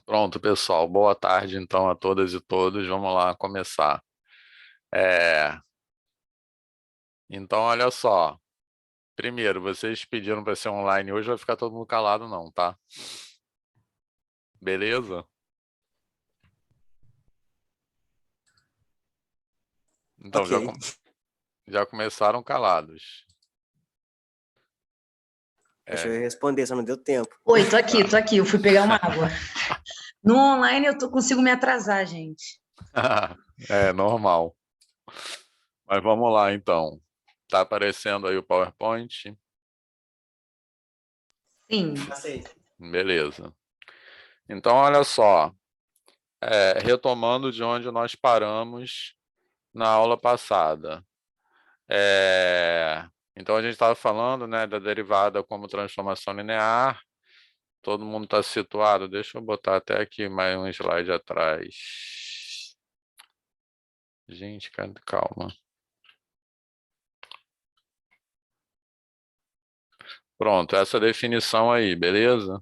Pronto, pessoal. Boa tarde, então, a todas e todos. Vamos lá começar. É, Então, olha só. Primeiro, vocês pediram para ser online hoje, vai ficar todo mundo calado, não, tá? Beleza? Então, Ok. já começaram calados. Deixa eu É, responder, só não deu tempo. Oi, tô aqui, tá. tô aqui. Eu fui pegar uma água. No online consigo me atrasar, gente. É normal. Mas vamos lá, então. Tá aparecendo aí o PowerPoint? Sim. Aceito. Beleza. Então, olha só. Retomando de onde nós paramos na aula passada. Então, a gente estava falando, né, da derivada como transformação linear. Todo mundo está situado. Deixa eu botar até aqui mais um slide atrás. Gente, calma. Pronto, essa definição aí, beleza?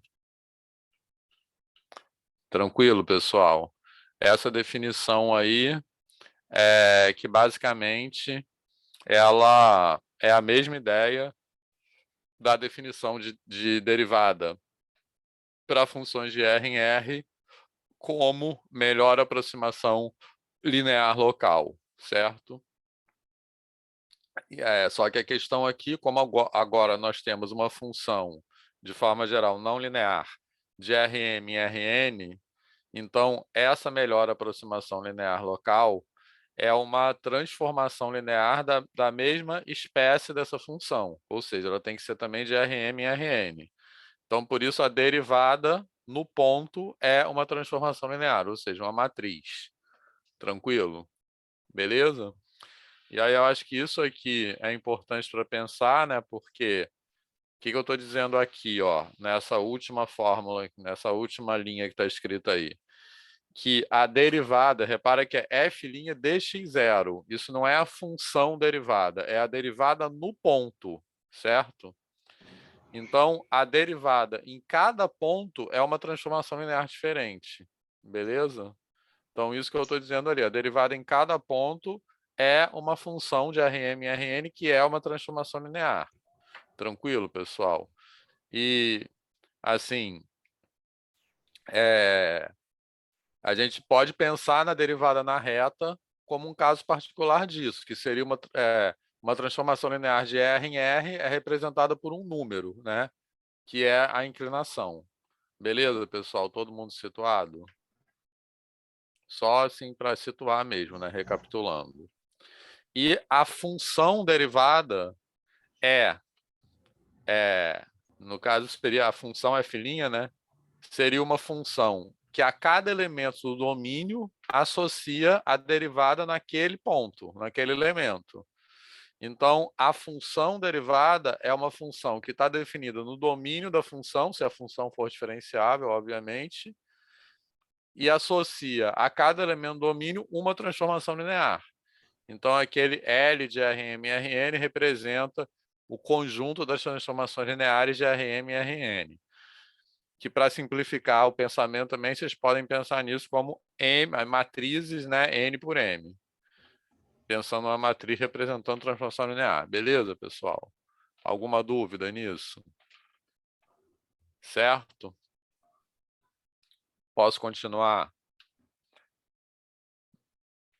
Tranquilo, pessoal? Essa definição aí que basicamente ela é a mesma ideia da definição de derivada para funções de R em R como melhor aproximação linear local, certo? Só que a questão aqui, como agora nós temos uma função, de forma geral, não linear, de Rm em Rn, então essa melhor aproximação linear local é uma transformação linear da mesma espécie dessa função, ou seja, ela tem que ser também de Rm em Rn. Então, por isso, a derivada no ponto é uma transformação linear, ou seja, uma matriz. Tranquilo? Beleza? E aí eu acho que isso aqui é importante para pensar, né? Porque o que eu estou dizendo aqui, ó, nessa última fórmula, nessa última linha que está escrita aí? Que a derivada, repara que é f' dx0. Isso não é a função derivada, é a derivada no ponto, certo? Então, a derivada em cada ponto é uma transformação linear diferente, beleza? Então, isso que eu estou dizendo ali, a derivada em cada ponto é uma função de Rm em Rn, que é uma transformação linear. Tranquilo, pessoal? E, assim, a gente pode pensar na derivada na reta como um caso particular disso, que seria uma transformação linear de R em R representada por um número, né? Que é a inclinação. Beleza, pessoal? Todo mundo situado? Só assim para situar mesmo, né? Recapitulando. E a função derivada é, no caso, seria a função f', né? Seria uma função que a cada elemento do domínio associa a derivada naquele ponto, naquele elemento. Então, a função derivada é uma função que está definida no domínio da função, se a função for diferenciável, obviamente, e associa a cada elemento do domínio uma transformação linear. Então, aquele L de Rm e Rn representa o conjunto das transformações lineares de Rm e Rn. Que, para simplificar o pensamento também, vocês podem pensar nisso como matrizes, né, N por M. Pensando uma matriz representando transformação linear. Beleza, pessoal? Alguma dúvida nisso? Certo? Posso continuar?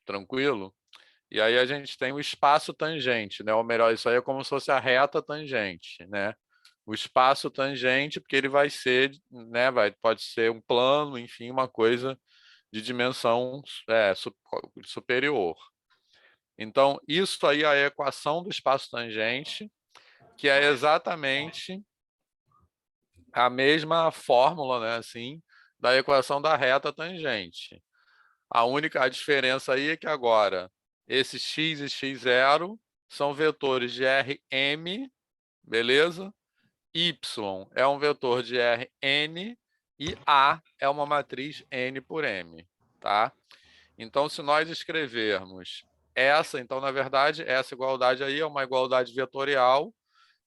Tranquilo? E aí a gente tem o espaço tangente, né? Ou melhor, isso aí é como se fosse a reta tangente, né? O espaço tangente, porque ele vai ser, né? Pode ser um plano, enfim, uma coisa de dimensão superior. Então, isso aí é a equação do espaço tangente, que é exatamente a mesma fórmula, né? Assim, da equação da reta tangente. A diferença aí é que agora esses x e x0 são vetores de Rm, beleza? Y é um vetor de Rn e A é uma matriz N por M, tá? Então, se nós escrevermos então, na verdade, essa igualdade aí é uma igualdade vetorial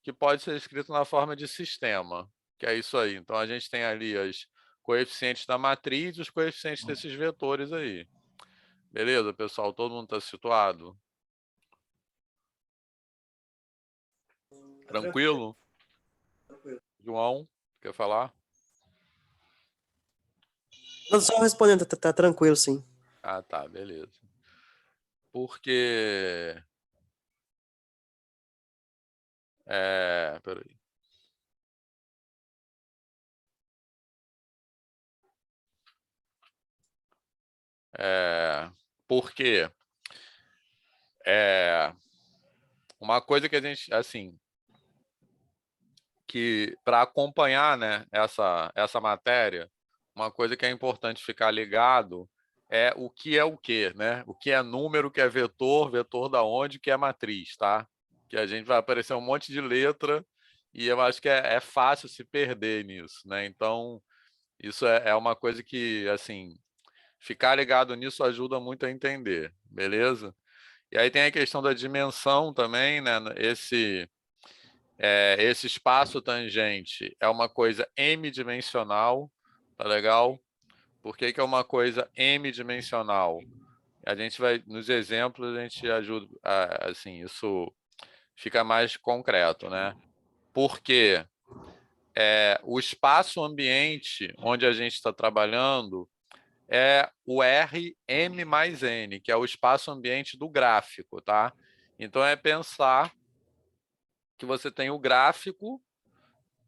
que pode ser escrita na forma de sistema, que é isso aí. Então, a gente tem ali as coeficientes da matriz e os coeficientes desses vetores aí. Beleza, pessoal? Todo mundo está situado? Tranquilo? João, quer falar? Não, só respondendo, tá tranquilo, sim. Ah, tá, beleza. Porque... peraí. Porque uma coisa que a gente, assim, que para acompanhar, né, essa matéria, uma coisa que é importante ficar ligado é o que, né? O que é número, o que é vetor, vetor da onde, o que é matriz, tá? Que a gente vai aparecer um monte de letra e eu acho que é fácil se perder nisso, né? Então, isso é uma coisa que, assim, ficar ligado nisso ajuda muito a entender, beleza? E aí tem a questão da dimensão também, né? Esse espaço tangente é uma coisa m-dimensional, tá legal? Por que que é uma coisa m-dimensional? A gente vai, nos exemplos, a gente ajuda, assim, isso fica mais concreto, né? Porque o espaço ambiente onde a gente está trabalhando é o Rm mais n, que é o espaço ambiente do gráfico, tá? Então, é pensar que você tem o gráfico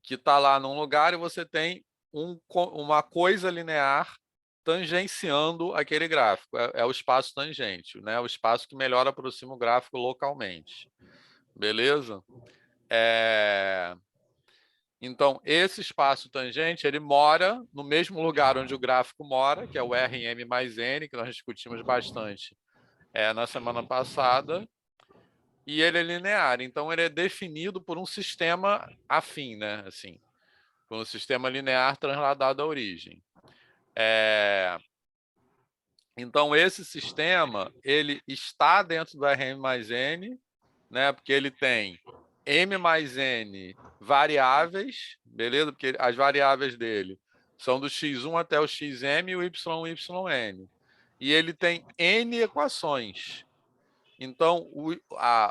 que está lá num lugar e você tem uma coisa linear tangenciando aquele gráfico. É o espaço tangente, né? O espaço que melhor aproxima o gráfico localmente. Beleza? Então, esse espaço tangente, ele mora no mesmo lugar onde o gráfico mora, que é o Rm mais n, que nós discutimos bastante na semana passada, e ele é linear. Então, ele é definido por um sistema afim, né? Assim, por um sistema linear transladado à origem. Então, esse sistema, ele está dentro do Rm mais n, né? Porque ele tem m mais n variáveis, beleza? Porque as variáveis dele são do x1 até o xm e o yn. E ele tem n equações. Então,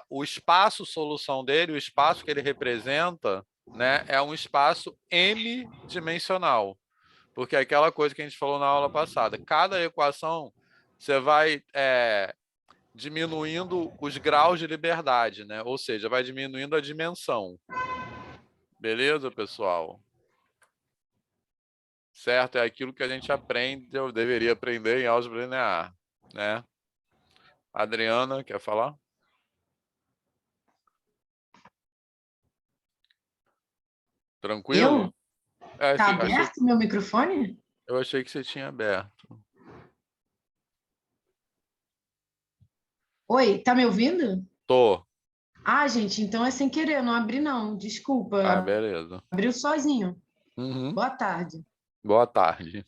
o espaço solução dele, o espaço que ele representa, né, é um espaço m-dimensional. Porque é aquela coisa que a gente falou na aula passada. Cada equação, você vai diminuindo os graus de liberdade, né? Ou seja, vai diminuindo a dimensão. Beleza, pessoal? Certo? É aquilo que a gente aprende, eu deveria aprender em álgebra linear, né? Adriana, quer falar? Tranquilo? Tá aberto meu microfone? Eu achei que você tinha aberto. Oi, tá me ouvindo? Tô. Ah, gente, então é sem querer, eu não abri não, desculpa. Beleza. Abriu sozinho. Uhum. Boa tarde. Boa tarde.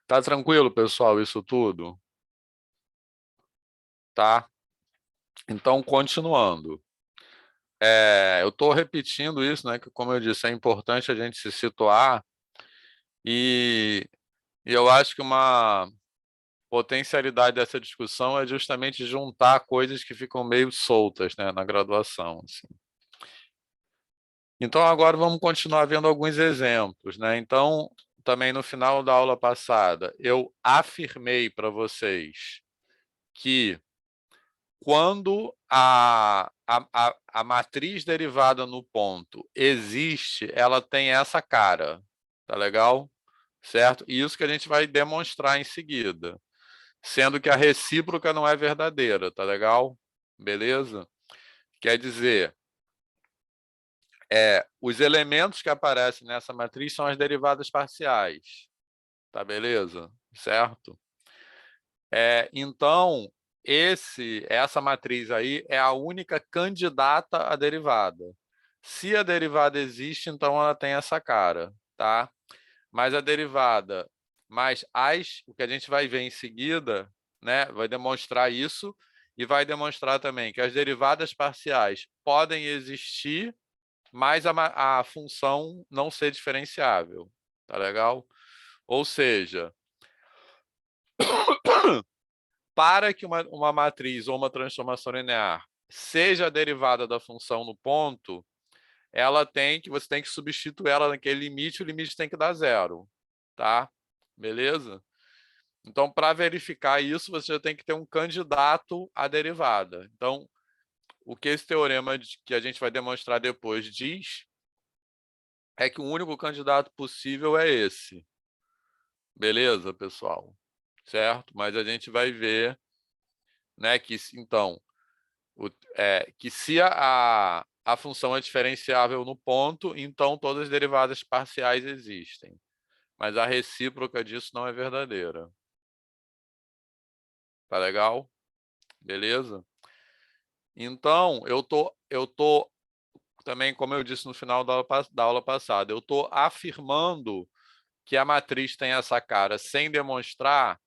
Tá tranquilo, pessoal, isso tudo? Tá? Então, continuando. Eu estou repetindo isso, né? Que, como eu disse, é importante a gente se situar e eu acho que uma potencialidade dessa discussão é justamente juntar coisas que ficam meio soltas, né, na graduação, assim. Então, agora vamos continuar vendo alguns exemplos, né? Então, também no final da aula passada, eu afirmei para vocês que quando a matriz derivada no ponto existe, ela tem essa cara, tá legal? Certo? E isso que a gente vai demonstrar em seguida, sendo que a recíproca não é verdadeira, tá legal? Beleza? Quer dizer, os elementos que aparecem nessa matriz são as derivadas parciais, tá beleza? Certo? Então, essa matriz aí é a única candidata à derivada. Se a derivada existe, então ela tem essa cara, tá? Mas a derivada, o que a gente vai ver em seguida, né, vai demonstrar isso e vai demonstrar também que as derivadas parciais podem existir, mas a função não ser diferenciável, tá legal? Ou seja, para que uma matriz ou uma transformação linear seja a derivada da função no ponto, você tem que substituir ela naquele limite, o limite tem que dar zero, tá? Beleza? Então, para verificar isso, você já tem que ter um candidato à derivada. Então, o que esse teorema que a gente vai demonstrar depois diz é que o único candidato possível é esse. Beleza, pessoal? Certo? Mas a gente vai ver, né, que então, que se a função é diferenciável no ponto, então todas as derivadas parciais existem. Mas a recíproca disso não é verdadeira. Tá legal? Beleza? Então, eu tô também, como eu disse no final da aula passada, eu estou afirmando que a matriz tem essa cara sem demonstrar,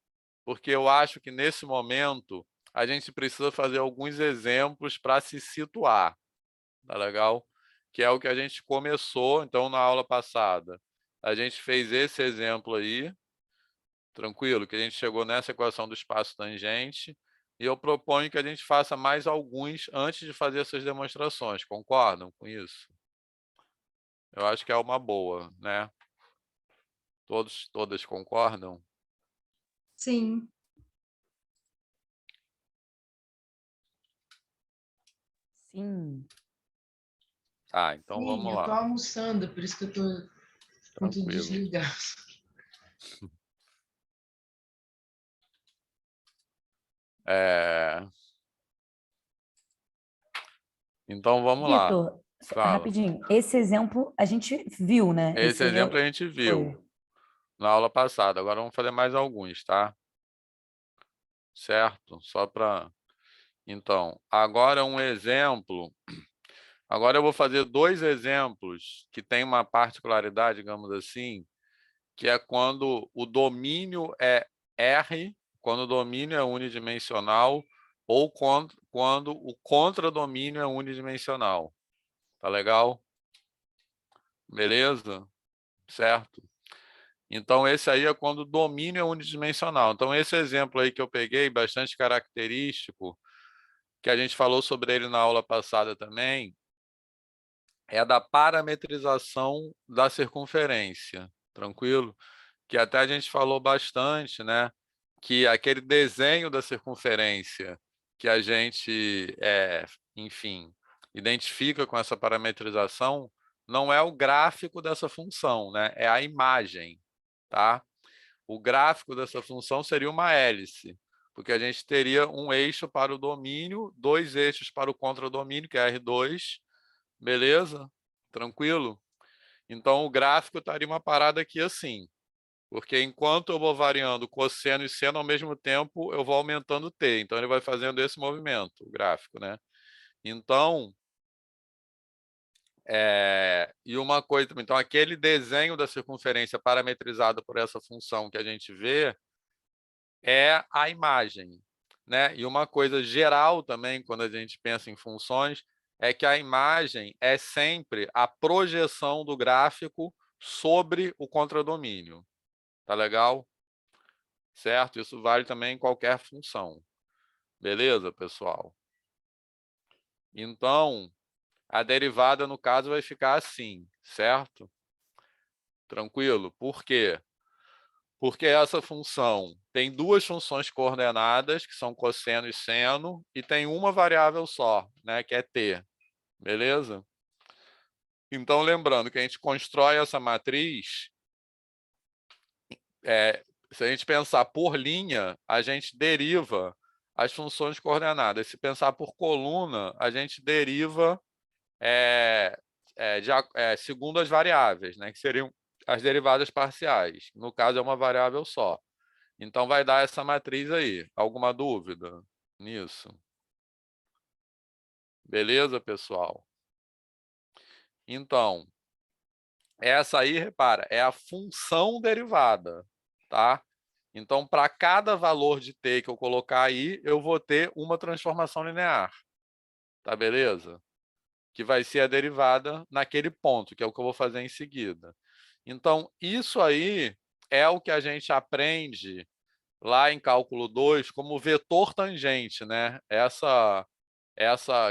porque eu acho que nesse momento a gente precisa fazer alguns exemplos para se situar, tá legal? Que é o que a gente começou, então, na aula passada. A gente fez esse exemplo aí, tranquilo, que a gente chegou nessa equação do espaço tangente, e eu proponho que a gente faça mais alguns antes de fazer essas demonstrações. Concordam com isso? Eu acho que é uma boa, né? Todas concordam? Sim. Sim. Ah, então Sim, vamos eu tô lá. almoçando, por isso que eu tô com tudo Tranquilo. desligado. Então vamos lá. Vitor, Fala. rapidinho, esse exemplo a gente viu, né? Esse exemplo a gente viu foi. na aula passada. Agora vamos fazer mais alguns, tá? Certo? Só para... Então, agora um exemplo. Agora eu vou fazer dois exemplos que têm uma particularidade, digamos assim, que é quando o domínio é R, quando o domínio é unidimensional, ou quando o contradomínio é unidimensional. Tá legal? Beleza? Certo? Então, esse aí é quando o domínio é unidimensional. Então, esse exemplo aí que eu peguei, bastante característico, que a gente falou sobre ele na aula passada também, é da parametrização da circunferência. Tranquilo? Que até a gente falou bastante, né? Que aquele desenho da circunferência que a gente, enfim, identifica com essa parametrização não é o gráfico dessa função, né? É a imagem, tá? O gráfico dessa função seria uma hélice, porque a gente teria um eixo para o domínio, dois eixos para o contradomínio, que é R2, beleza? Tranquilo? Então, o gráfico estaria uma parada aqui assim, porque enquanto eu vou variando cosseno e seno ao mesmo tempo, eu vou aumentando t. Então, ele vai fazendo esse movimento, o gráfico, né? Então, e uma coisa também, então, aquele desenho da circunferência parametrizado por essa função que a gente vê é a imagem, né? E uma coisa geral também, quando a gente pensa em funções, é que a imagem é sempre a projeção do gráfico sobre o contradomínio. Tá legal? Certo? Isso vale também em qualquer função. Beleza, pessoal? Então, a derivada, no caso, vai ficar assim, certo? Tranquilo? Por quê? Porque essa função tem duas funções coordenadas, que são cosseno e seno, e tem uma variável só, né, que é t. Beleza? Então, lembrando que a gente constrói essa matriz, se a gente pensar por linha, a gente deriva as funções coordenadas. Se pensar por coluna, a gente deriva segundo as variáveis, né, que seriam as derivadas parciais. No caso, é uma variável só. Então, vai dar essa matriz aí. Alguma dúvida nisso? Beleza, pessoal? Então, essa aí, repara, é a função derivada, tá? Então, para cada valor de t que eu colocar aí, eu vou ter uma transformação linear. Tá beleza? Que vai ser a derivada naquele ponto, que é o que eu vou fazer em seguida. Então, isso aí é o que a gente aprende lá em cálculo 2 como vetor tangente, né? Essa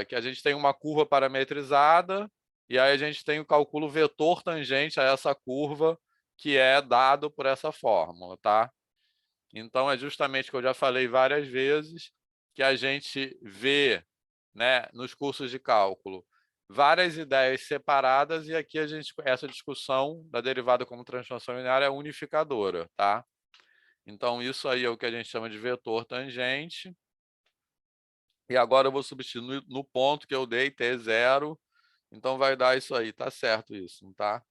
que a gente tem uma curva parametrizada e aí a gente tem o cálculo vetor tangente a essa curva que é dado por essa fórmula, tá? Então é justamente o que eu já falei várias vezes que a gente vê, né, nos cursos de cálculo várias ideias separadas e aqui essa discussão da derivada como transformação linear é unificadora, tá? Então isso aí é o que a gente chama de vetor tangente. E agora eu vou substituir no ponto que eu dei, T0. Então vai dar isso aí. Tá certo isso, não tá?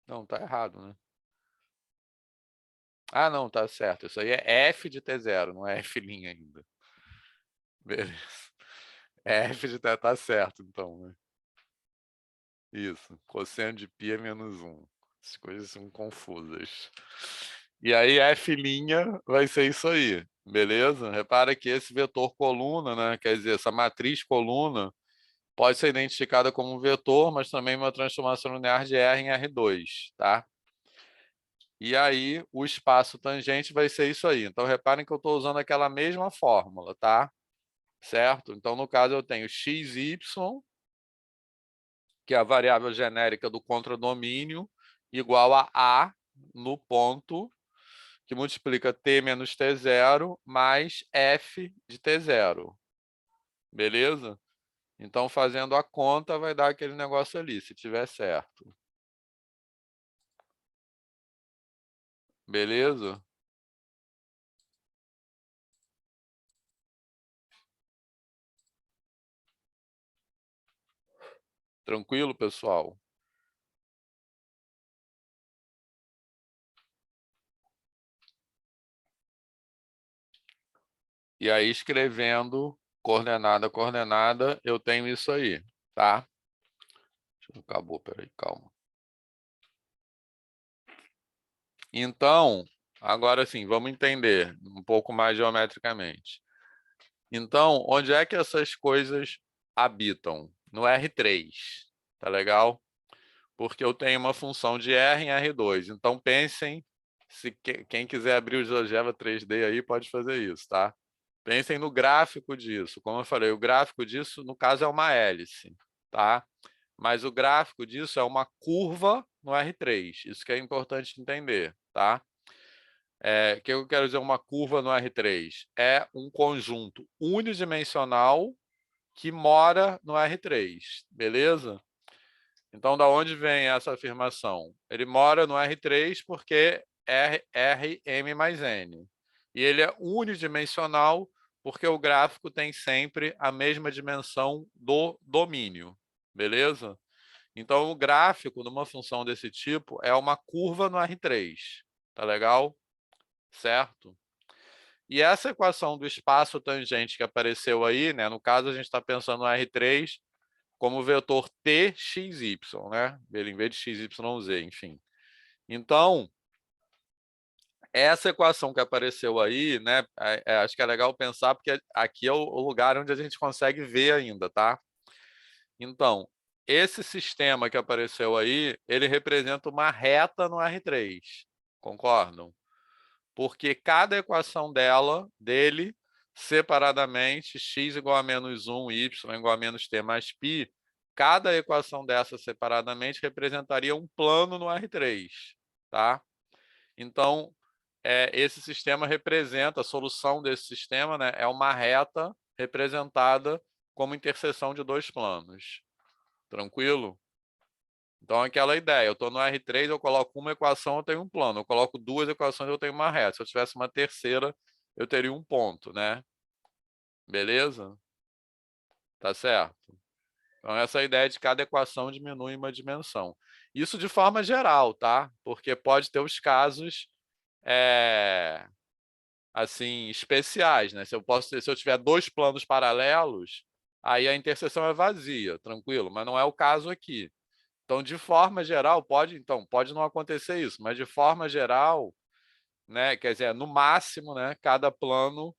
Não, tá errado, né? Ah, não, tá certo. Isso aí é F de T0, não é F' ainda. Beleza. F de T tá certo, então, né? Isso. Cosseno de π é -1. As coisas são confusas. E aí F' vai ser isso aí. Beleza? Repara que esse vetor coluna, né? Quer dizer, essa matriz coluna pode ser identificada como um vetor, mas também uma transformação linear de R em R2, tá? E aí o espaço tangente vai ser isso aí. Então reparem que eu estou usando aquela mesma fórmula, tá? Certo? Então no caso eu tenho xy, que é a variável genérica do contradomínio, igual a A no ponto que multiplica T menos T0 mais F de T0. Beleza? Então, fazendo a conta, vai dar aquele negócio ali, se tiver certo. Beleza? Tranquilo, pessoal? E aí, escrevendo coordenada a coordenada, eu tenho isso aí, tá? Acabou, peraí, calma. Então, agora sim, vamos entender um pouco mais geometricamente. Então, onde é que essas coisas habitam? No R3, tá legal? Porque eu tenho uma função de R em R2. Então, pensem, quem quiser abrir o GeoGebra 3D aí, pode fazer isso, tá? Pensem no gráfico disso. Como eu falei, o gráfico disso, no caso, é uma hélice, tá? Mas o gráfico disso é uma curva no R3. Isso que é importante entender, tá? O que eu quero dizer uma curva no R3? É um conjunto unidimensional que mora no R3, beleza? Então, da onde vem essa afirmação? Ele mora no R3 porque é Rm mais n. E ele é unidimensional porque o gráfico tem sempre a mesma dimensão do domínio, beleza? Então, o gráfico de uma função desse tipo é uma curva no R3, tá legal? Certo? E essa equação do espaço tangente que apareceu aí, né? No caso, a gente está pensando no R3 como vetor txy, né? Ele em vez de xyz, enfim. Então, essa equação que apareceu aí, né? Acho que é legal pensar, porque aqui é o lugar onde a gente consegue ver ainda, tá? Então, esse sistema que apareceu aí, ele representa uma reta no R3. Concordam? Porque cada equação dele, separadamente, x igual a -1, y igual a -t mais π, cada equação dessa separadamente representaria um plano no R3, tá? Então, esse sistema representa, a solução desse sistema, né, é uma reta representada como interseção de dois planos. Tranquilo? Então, aquela ideia, eu estou no R3, eu coloco uma equação, eu tenho um plano. Eu coloco duas equações, eu tenho uma reta. Se eu tivesse uma terceira, eu teria um ponto, né? Beleza? Tá certo? Então, essa é a ideia de cada equação diminui uma dimensão. Isso de forma geral, tá? Porque pode ter os casos assim, especiais, né? Se eu tiver dois planos paralelos, aí a interseção é vazia, tranquilo? Mas não é o caso aqui. Então, de forma geral, pode não acontecer isso, mas de forma geral, né, quer dizer, no máximo, né, cada plano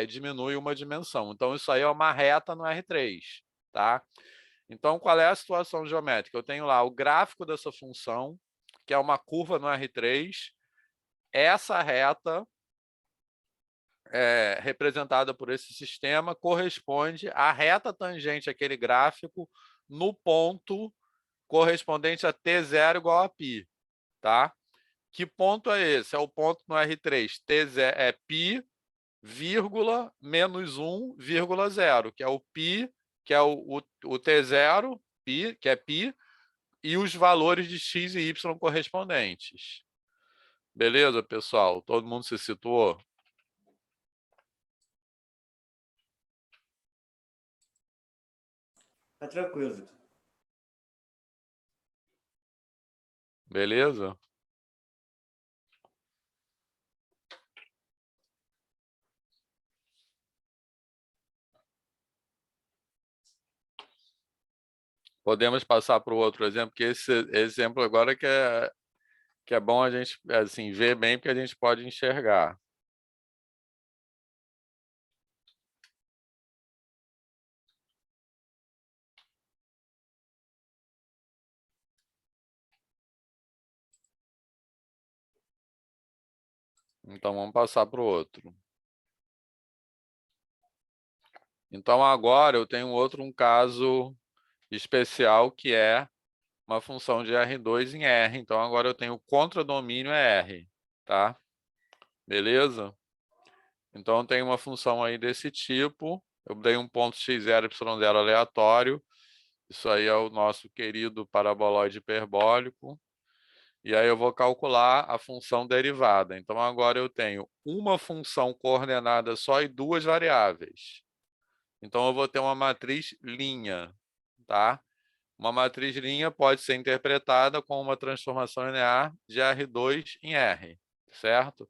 diminui uma dimensão. Então, isso aí é uma reta no R3, tá? Então, qual é a situação geométrica? Eu tenho lá o gráfico dessa função, que é uma curva no R3. Essa reta representada por esse sistema corresponde à reta tangente àquele gráfico no ponto correspondente a T0 igual a π, tá? Que ponto é esse? É o ponto no R3, T0 é π, vírgula, menos 1, vírgula 0, que é o π, que é o T0, π, que é π, e os valores de x e y correspondentes. Beleza, pessoal? Todo mundo se situou? Tá tranquilo, Vitor. Beleza? Podemos passar para o outro exemplo, porque esse exemplo agora que é bom a gente assim, ver bem, porque a gente pode enxergar. Então, vamos passar para o outro. Então, agora eu tenho um caso especial, que é uma função de R2 em R. Então, agora eu tenho o contradomínio R, tá? Beleza? Então, eu tenho uma função aí desse tipo. Eu dei um ponto x0, y0 aleatório. Isso aí é o nosso querido paraboloide hiperbólico. E aí eu vou calcular a função derivada. Então, agora eu tenho uma função coordenada só e duas variáveis. Então, eu vou ter uma matriz linha, tá? Uma matriz linha pode ser interpretada como uma transformação linear de R2 em R, certo?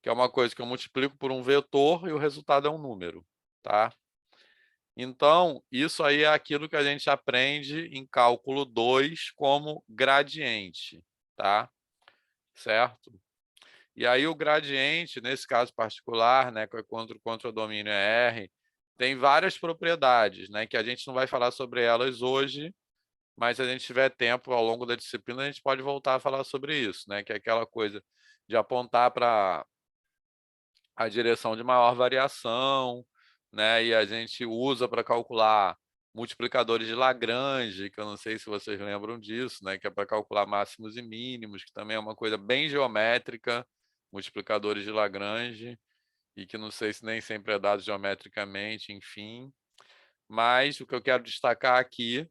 Que é uma coisa que eu multiplico por um vetor e o resultado é um número, tá? Então, isso aí é aquilo que a gente aprende em cálculo 2 como gradiente, tá? Certo? E aí o gradiente, nesse caso particular, né, contra o domínio R, tem várias propriedades, né, que a gente não vai falar sobre elas hoje, mas se a gente tiver tempo ao longo da disciplina, a gente pode voltar a falar sobre isso, né, que é aquela coisa de apontar para a direção de maior variação, né, e a gente usa para calcular multiplicadores de Lagrange, que eu não sei se vocês lembram disso, né, que é para calcular máximos e mínimos, que também é uma coisa bem geométrica, multiplicadores de Lagrange, e que não sei se nem sempre é dado geometricamente, enfim. Mas o que eu quero destacar aqui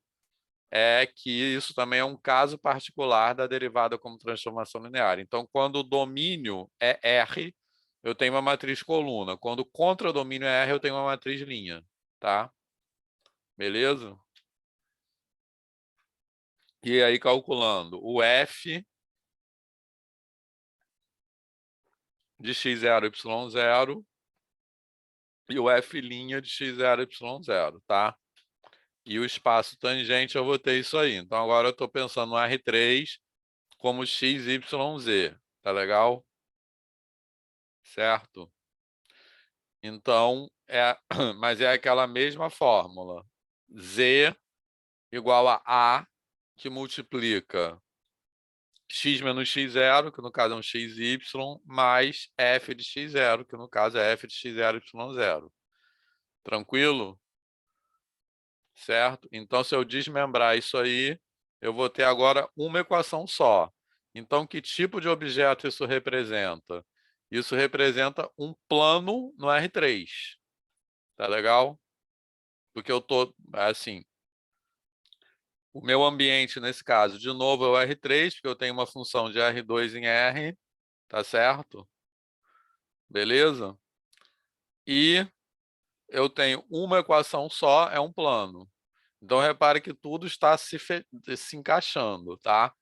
é que isso também é um caso particular da derivada como transformação linear. Então, quando o domínio é R, eu tenho uma matriz coluna. Quando o contradomínio é R, eu tenho uma matriz linha, tá? Beleza? E aí, calculando o F de x0, y0 e o F' de x0, y0, tá? E o espaço tangente, eu vou ter isso aí. Então, agora eu estou pensando no R3 como x, y, z. Tá legal? Certo? Então, mas é aquela mesma fórmula. Z igual a que multiplica x menos x0, que no caso é um xy, mais f de x0, que no caso é f de x0, y0. Tranquilo? Certo? Então, se eu desmembrar isso aí, eu vou ter agora uma equação só. Então, que tipo de objeto isso representa? Isso representa um plano no R3. Tá legal? Porque eu tô, assim, o meu ambiente nesse caso, de novo, é o R3, porque eu tenho uma função de R2 em R, tá certo? Beleza? E eu tenho uma equação só, é um plano. Então, repare que tudo está se encaixando, tá?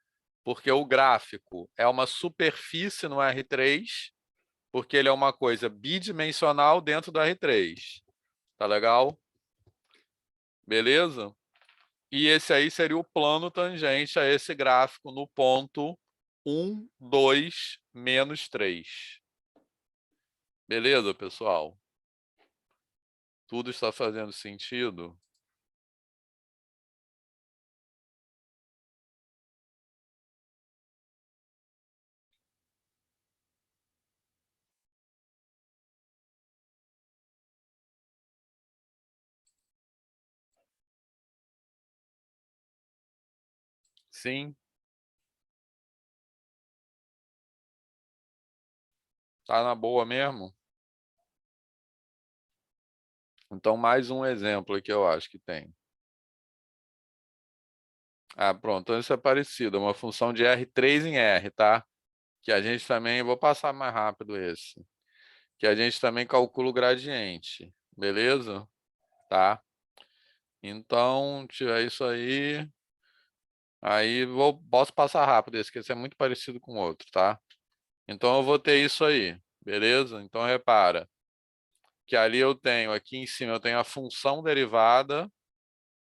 Porque o gráfico é uma superfície no R3, porque ele é uma coisa bidimensional dentro do R3. Tá legal? Beleza? E esse aí seria o plano tangente a esse gráfico no ponto 1, 2, menos 3. Beleza, pessoal? Tudo está fazendo sentido? Sim? Tá na boa mesmo? Então, mais um exemplo aqui eu acho que tem. Ah, pronto. Então, isso é parecido. É uma função de R3 em R, tá? Que a gente também... Vou passar mais rápido esse. Que a gente também calcula o gradiente. Beleza? Tá? Então, tiver isso aí... Aí, posso passar rápido esse, que esse é muito parecido com o outro, tá? Então, eu vou ter isso aí. Beleza? Então, repara. Que ali eu tenho, aqui em cima, eu tenho a função derivada,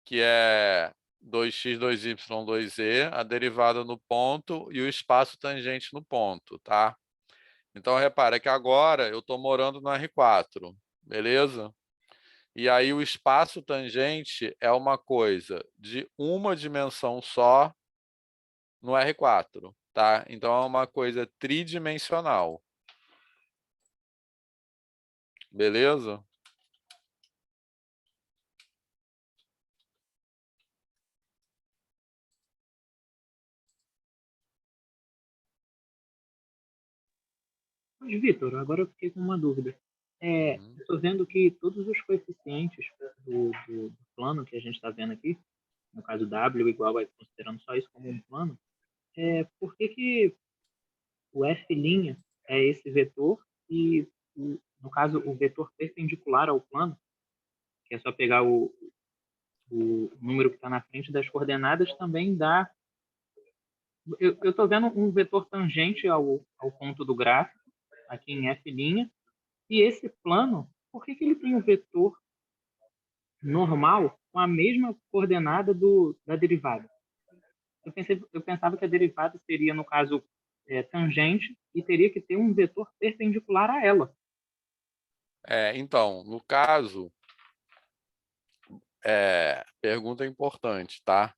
que é 2x, 2y, 2z, a derivada no ponto e o espaço tangente no ponto, tá? Então, repara que agora eu estou morando no R4, beleza? E aí o espaço tangente é uma coisa de uma dimensão só no R4, tá? Então, é uma coisa tridimensional. Beleza? Mas, Vitor, agora eu fiquei com uma dúvida. Uhum. Estou vendo que todos os coeficientes do plano que a gente está vendo aqui, no caso W igual a, considerando só isso como um plano, por que o F' é esse vetor e, no caso, o vetor perpendicular ao plano, que é só pegar o número que está na frente das coordenadas, também dá... Eu estou vendo um vetor tangente ao ponto do gráfico, aqui em F', e esse plano, por que ele tem um vetor normal com a mesma coordenada da derivada? Eu pensava que a derivada seria, no caso, tangente e teria que ter um vetor perpendicular a ela. Então, no caso, pergunta importante, tá?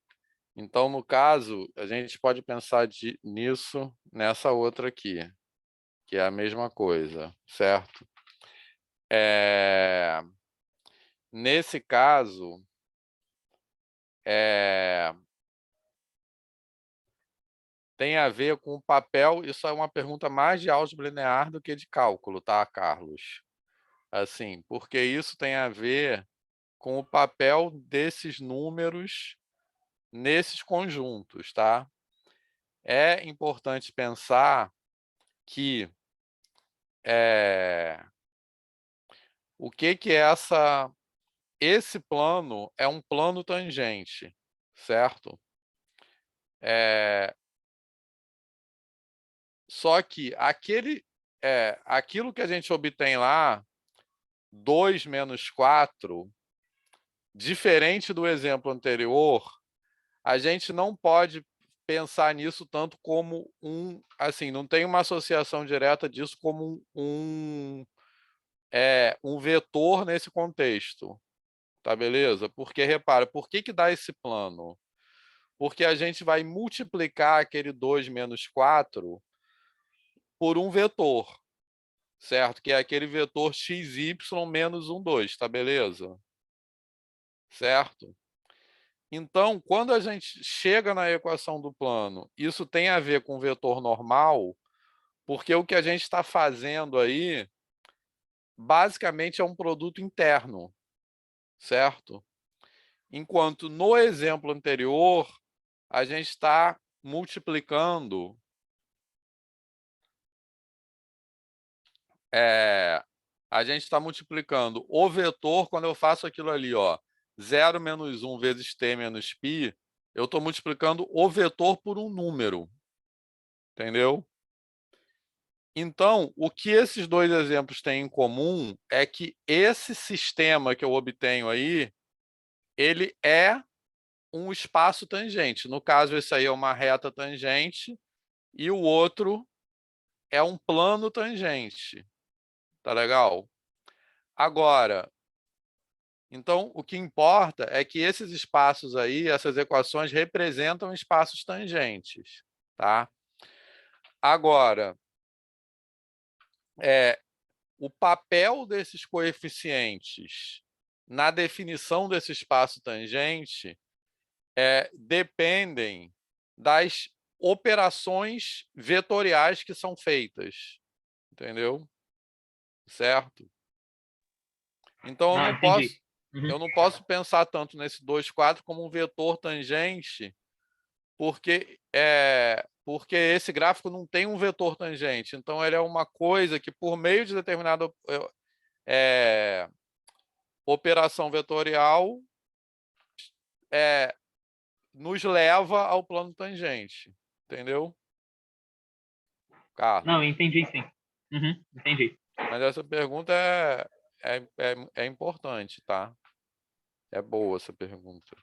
Então, no caso, a gente pode pensar nisso nessa outra aqui, que é a mesma coisa, certo? Nesse caso, tem a ver com o papel, isso é uma pergunta mais de álgebra linear do que de cálculo, tá, Carlos? Assim, porque isso tem a ver com o papel desses números nesses conjuntos, tá? É importante pensar que o que é esse plano é um plano tangente, certo? Só que aquilo que a gente obtém lá, 2 menos 4, diferente do exemplo anterior, a gente não pode pensar nisso tanto como assim, não tem uma associação direta disso como um vetor nesse contexto, tá beleza? Porque, repara, por que dá esse plano? Porque a gente vai multiplicar aquele 2 menos 4 por um vetor, certo? Que é aquele vetor xy menos 1, 2, tá beleza? Certo? Então, quando a gente chega na equação do plano, isso tem a ver com vetor normal, porque o que a gente está fazendo aí, basicamente, é um produto interno, certo? Enquanto no exemplo anterior, a gente está multiplicando o vetor quando eu faço aquilo ali, ó, 0 menos 1 vezes t menos π, eu estou multiplicando o vetor por um número, entendeu? Então, o que esses dois exemplos têm em comum é que esse sistema que eu obtenho aí, ele é um espaço tangente. No caso, esse aí é uma reta tangente e o outro é um plano tangente. Tá legal? Agora, então, o que importa é que esses espaços aí, essas equações, representam espaços tangentes, tá? Agora, o papel desses coeficientes na definição desse espaço tangente dependem das operações vetoriais que são feitas. Entendeu? Certo? Então, Ah, entendi. eu não posso pensar tanto nesse 2,4 como um vetor tangente, porque esse gráfico não tem um vetor tangente. Então, ele é uma coisa que, por meio de determinada operação vetorial, nos leva ao plano tangente. Entendeu? Carlos. Não, entendi sim. Entendi. Mas essa pergunta é importante, tá? É boa essa pergunta.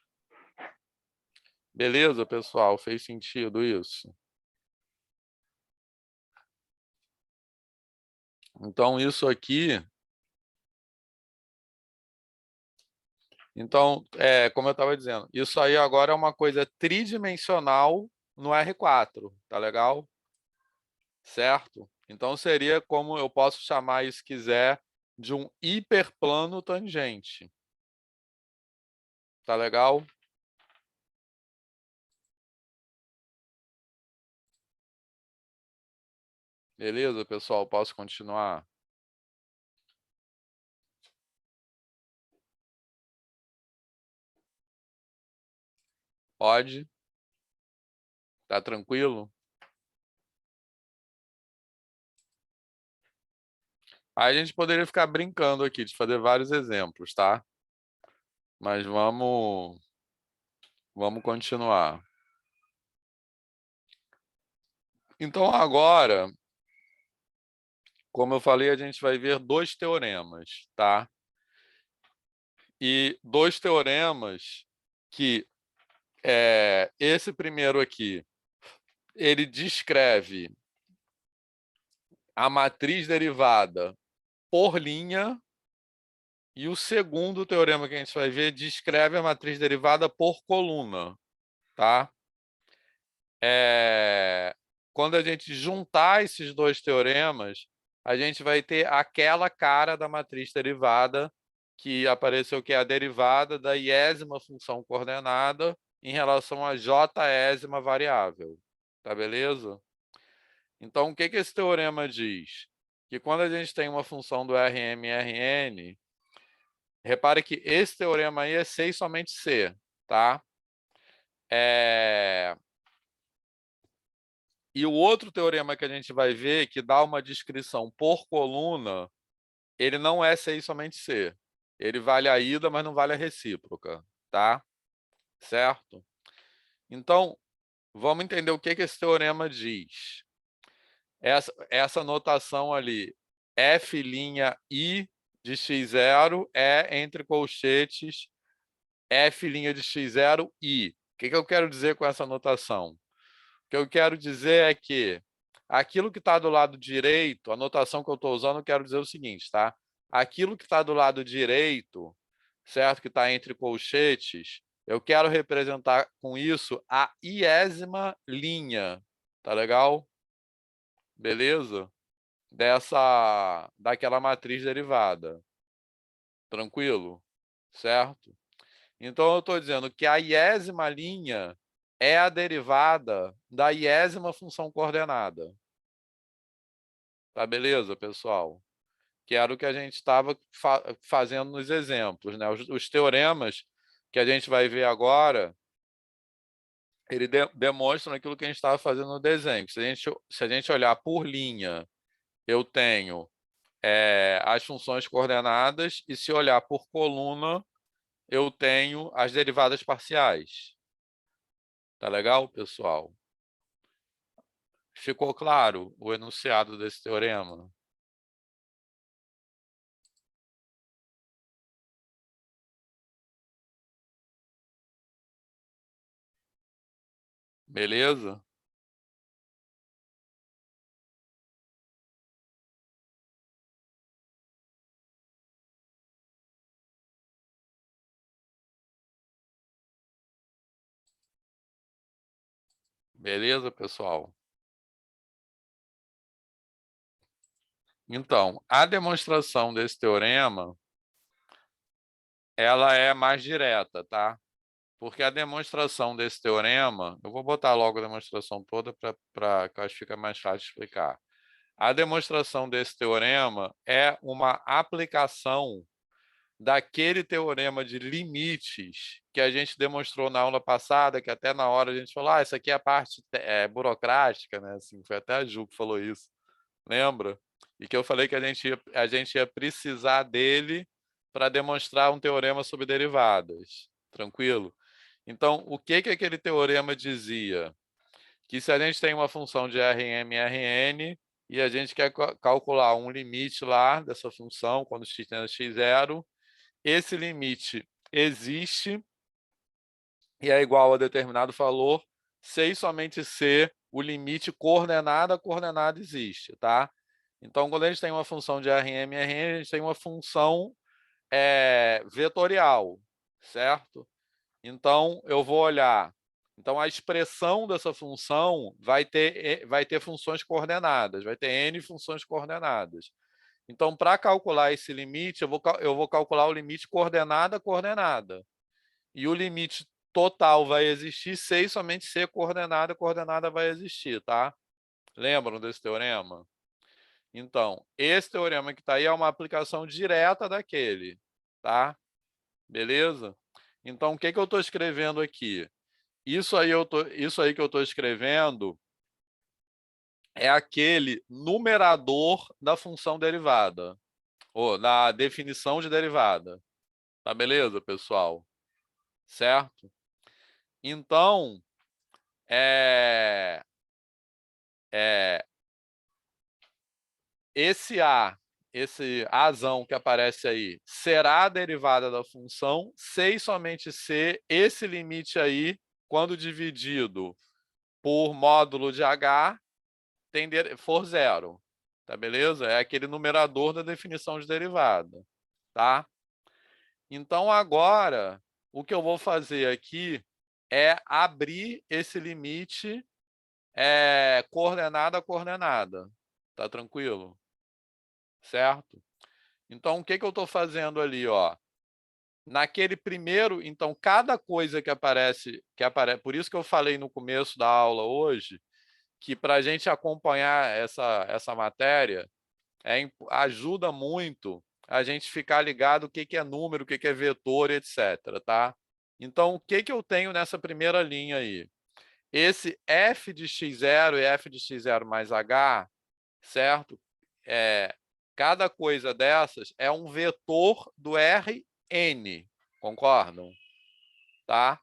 Beleza, pessoal? Fez sentido isso? Então, isso aqui... Então, como eu estava dizendo, isso aí agora é uma coisa tridimensional no R4, tá legal? Certo? Então, seria como eu posso chamar, se quiser, de um hiperplano tangente. Tá legal? Beleza, pessoal? Posso continuar? Pode? Tá tranquilo? Aí a gente poderia ficar brincando aqui, de fazer vários exemplos, tá? Mas vamos continuar. Então, agora, como eu falei, a gente vai ver dois teoremas, tá? E dois teoremas que esse primeiro aqui, ele descreve a matriz derivada por linha, e o segundo teorema que a gente vai ver descreve a matriz derivada por coluna, tá? Quando a gente juntar esses dois teoremas, a gente vai ter aquela cara da matriz derivada que apareceu, que é a derivada da iésima função coordenada em relação a jésima variável. Tá beleza? Então, o que esse teorema diz? Que quando a gente tem uma função do Rm e Rn, repare que esse teorema aí é C e somente C, tá? E o outro teorema que a gente vai ver, que dá uma descrição por coluna, ele não é C e somente C. Ele vale a ida, mas não vale a recíproca, tá? Certo? Então, vamos entender o que esse teorema diz. Essa notação ali, F'I de x0 é entre colchetes F' de x0 I. O que eu quero dizer com essa notação? O que eu quero dizer é que aquilo que está do lado direito, a notação que eu estou usando, eu quero dizer o seguinte, tá? Aquilo que está do lado direito, certo? Que está entre colchetes, eu quero representar com isso a iésima linha, tá legal? Beleza? Daquela matriz derivada. Tranquilo? Certo? Então, eu estou dizendo que a iésima linha é a derivada da iésima função coordenada. Tá beleza, pessoal? Que era o que a gente estava fazendo nos exemplos, né? Os teoremas que a gente vai ver agora, ele demonstram aquilo que a gente estava fazendo no desenho. Se a gente olhar por linha, eu tenho as funções coordenadas, e se olhar por coluna, eu tenho as derivadas parciais. Tá legal, pessoal? Ficou claro o enunciado desse teorema? Beleza? Beleza, pessoal? Então, a demonstração desse teorema, ela é mais direta, tá? Porque a demonstração desse teorema, eu vou botar logo a demonstração toda para que eu acho que fica mais fácil de explicar. A demonstração desse teorema é uma aplicação daquele teorema de limites que a gente demonstrou na aula passada, que até na hora a gente falou, isso aqui é a parte burocrática, né? Assim, foi até a Ju que falou isso, lembra? E que eu falei que a gente ia precisar dele para demonstrar um teorema sobre derivadas. Tranquilo? Então, o que aquele teorema dizia? Que se a gente tem uma função de Rm e Rn, e a gente quer calcular um limite lá dessa função, quando x tende a x0, esse limite existe e é igual a determinado valor, se e somente se o limite coordenada a coordenada existe, tá? Então, quando a gente tem uma função de Rm e Rn, a gente tem uma função vetorial, certo? Então, eu vou olhar. Então, a expressão dessa função vai ter funções coordenadas, vai ter n funções coordenadas. Então, para calcular esse limite, eu vou calcular o limite coordenada a coordenada. E o limite total vai existir se e somente se coordenada a coordenada vai existir, tá? Lembram desse teorema? Então, esse teorema que está aí é uma aplicação direta daquele, tá? Beleza? Então, o que eu estou escrevendo aqui? Isso aí que eu estou escrevendo é aquele numerador da função derivada, ou da definição de derivada. Tá beleza, pessoal? Certo? Então, esse Azão que aparece aí, será a derivada da função, se e somente se esse limite aí, quando dividido por módulo de H, for zero. Tá beleza? É aquele numerador da definição de derivada. Tá? Então, agora, o que eu vou fazer aqui é abrir esse limite coordenada a coordenada. Tá tranquilo? Certo? Então, o que eu estou fazendo ali? Ó? Naquele primeiro, então, cada coisa que aparece, por isso que eu falei no começo da aula hoje, que para a gente acompanhar essa matéria, ajuda muito a gente ficar ligado o que é número, o que é vetor, etc. Tá? Então, o que eu tenho nessa primeira linha aí? Esse f de x0 e f de x0 mais h, certo? Cada coisa dessas é um vetor do Rn, concordam? Tá?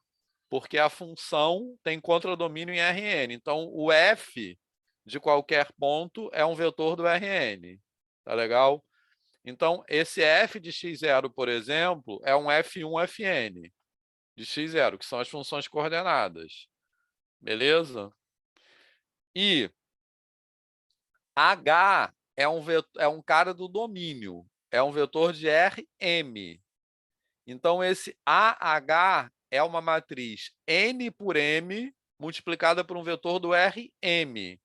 Porque a função tem contradomínio em Rn. Então, o f de qualquer ponto é um vetor do Rn. Tá legal? Então, esse f de x0, por exemplo, é um f1, fn de x0, que são as funções coordenadas. Beleza? E h é um cara do domínio, é um vetor de Rm. Então, esse AH é uma matriz n por m multiplicada por um vetor do Rm.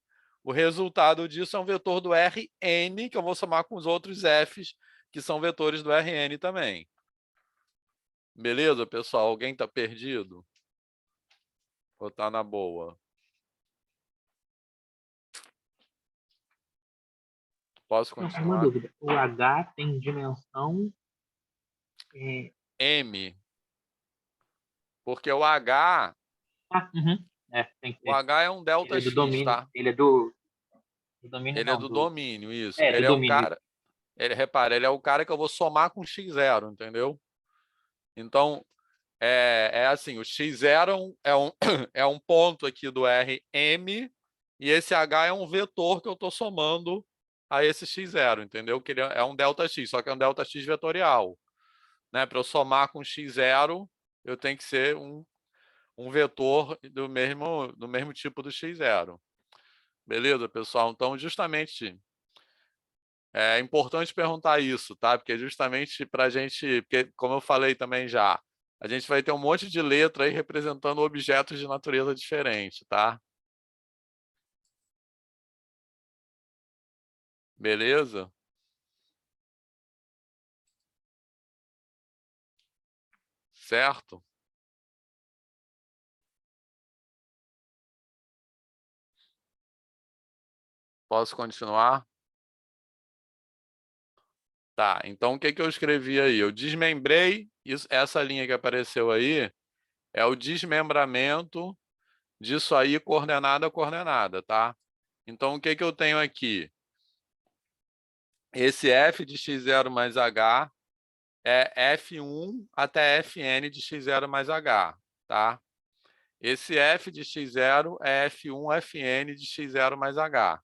O resultado disso é um vetor do Rn, que eu vou somar com os outros f's, que são vetores do Rn também. Beleza, pessoal? Alguém está perdido? Ou está na boa? Posso Não, uma continuar? dúvida. O H tem dimensão M. Porque o H tem que O ter. H é um delta Ele é do X, domínio. tá? Ele é do domínio, Ele é não. do domínio, isso. Do Ele é um domínio. cara. Repara, ele é o cara que eu vou somar com x0, entendeu? Então, assim, o x0 é um ponto aqui do Rm, e esse H é um vetor que eu estou somando a esse x0, entendeu? Que ele é um delta X, só que é um delta X vetorial. Né? Para eu somar com x0, eu tenho que ser um vetor do mesmo tipo do x0. Beleza, pessoal? Então, justamente, é importante perguntar isso, tá? Porque justamente para a gente, porque como eu falei também já, a gente vai ter um monte de letra aí representando objetos de natureza diferente, tá? Beleza? Certo? Posso continuar? Tá, então o que que eu escrevi aí? Eu desmembrei, essa linha que apareceu aí é o desmembramento disso aí coordenada a coordenada, tá? Então o que que eu tenho aqui? Esse f de x0 mais h é f1 até fn de x0 mais h, tá? Esse f de x0 é f1 fn de x0 mais h.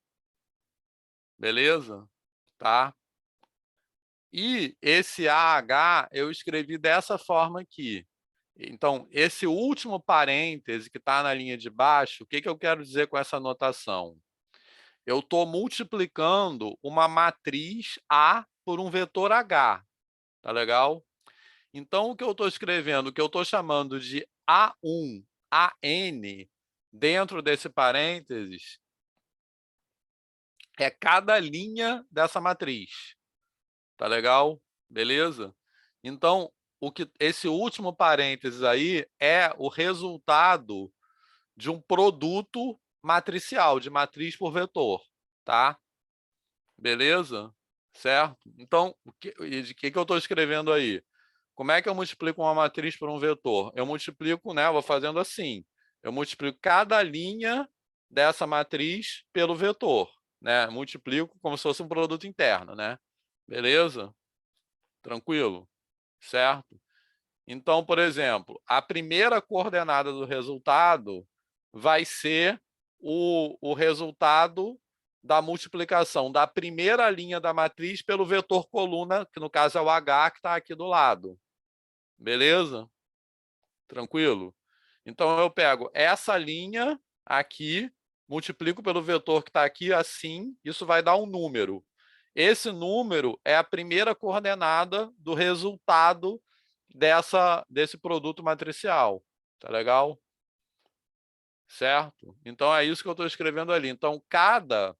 Beleza? Tá? E esse AH eu escrevi dessa forma aqui. Então, esse último parêntese que está na linha de baixo, o que que eu quero dizer com essa notação? Eu estou multiplicando uma matriz A por um vetor H. Tá legal? Então, o que eu estou escrevendo, o que eu estou chamando de A1, AN, dentro desse parênteses, é cada linha dessa matriz. Tá legal? Beleza? Então, esse último parênteses aí é o resultado de um produto matricial, de matriz por vetor, tá? Beleza? Certo? Então, de que eu estou escrevendo aí? Como é que eu multiplico uma matriz por um vetor? Eu multiplico, né? Eu vou fazendo assim. Eu multiplico cada linha dessa matriz pelo vetor, né? Multiplico como se fosse um produto interno, né? Beleza? Tranquilo? Certo? Então, por exemplo, a primeira coordenada do resultado vai ser o resultado da multiplicação da primeira linha da matriz pelo vetor coluna, que no caso é o H, que está aqui do lado. Beleza? Tranquilo? Então, eu pego essa linha aqui, multiplico pelo vetor que está aqui, assim, isso vai dar um número. Esse número é a primeira coordenada do resultado desse produto matricial. Tá legal? Certo? Então, é isso que eu estou escrevendo ali. Então, cada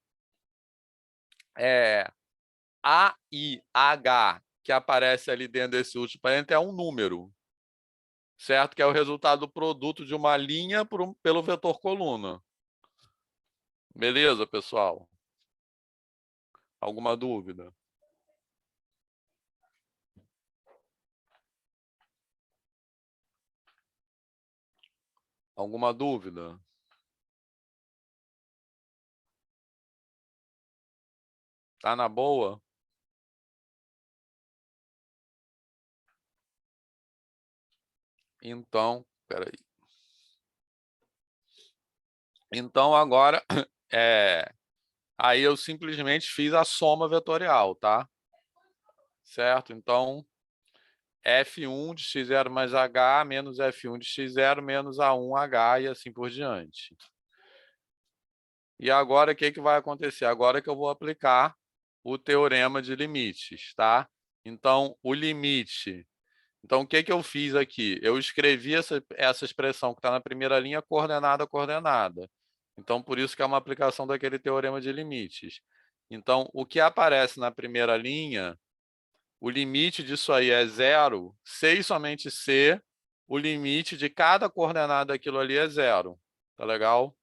AIH que aparece ali dentro desse último parênteses é um número. Certo? Que é o resultado do produto de uma linha pelo vetor coluna. Beleza, pessoal? Alguma dúvida? Alguma dúvida? Tá na boa? Então, peraí. Então, agora, aí eu simplesmente fiz a soma vetorial, tá? Certo? Então, F1 de x0 mais H menos F1 de x0 menos A1H e assim por diante. E agora, o que que vai acontecer? Agora que eu vou aplicar o teorema de limites, tá? Então, o limite... Então, o que que eu fiz aqui? Eu escrevi essa expressão que está na primeira linha, coordenada a coordenada. Então, por isso que é uma aplicação daquele teorema de limites. Então, o que aparece na primeira linha, o limite disso aí é zero, se e somente se o limite de cada coordenada daquilo ali é zero. Tá legal?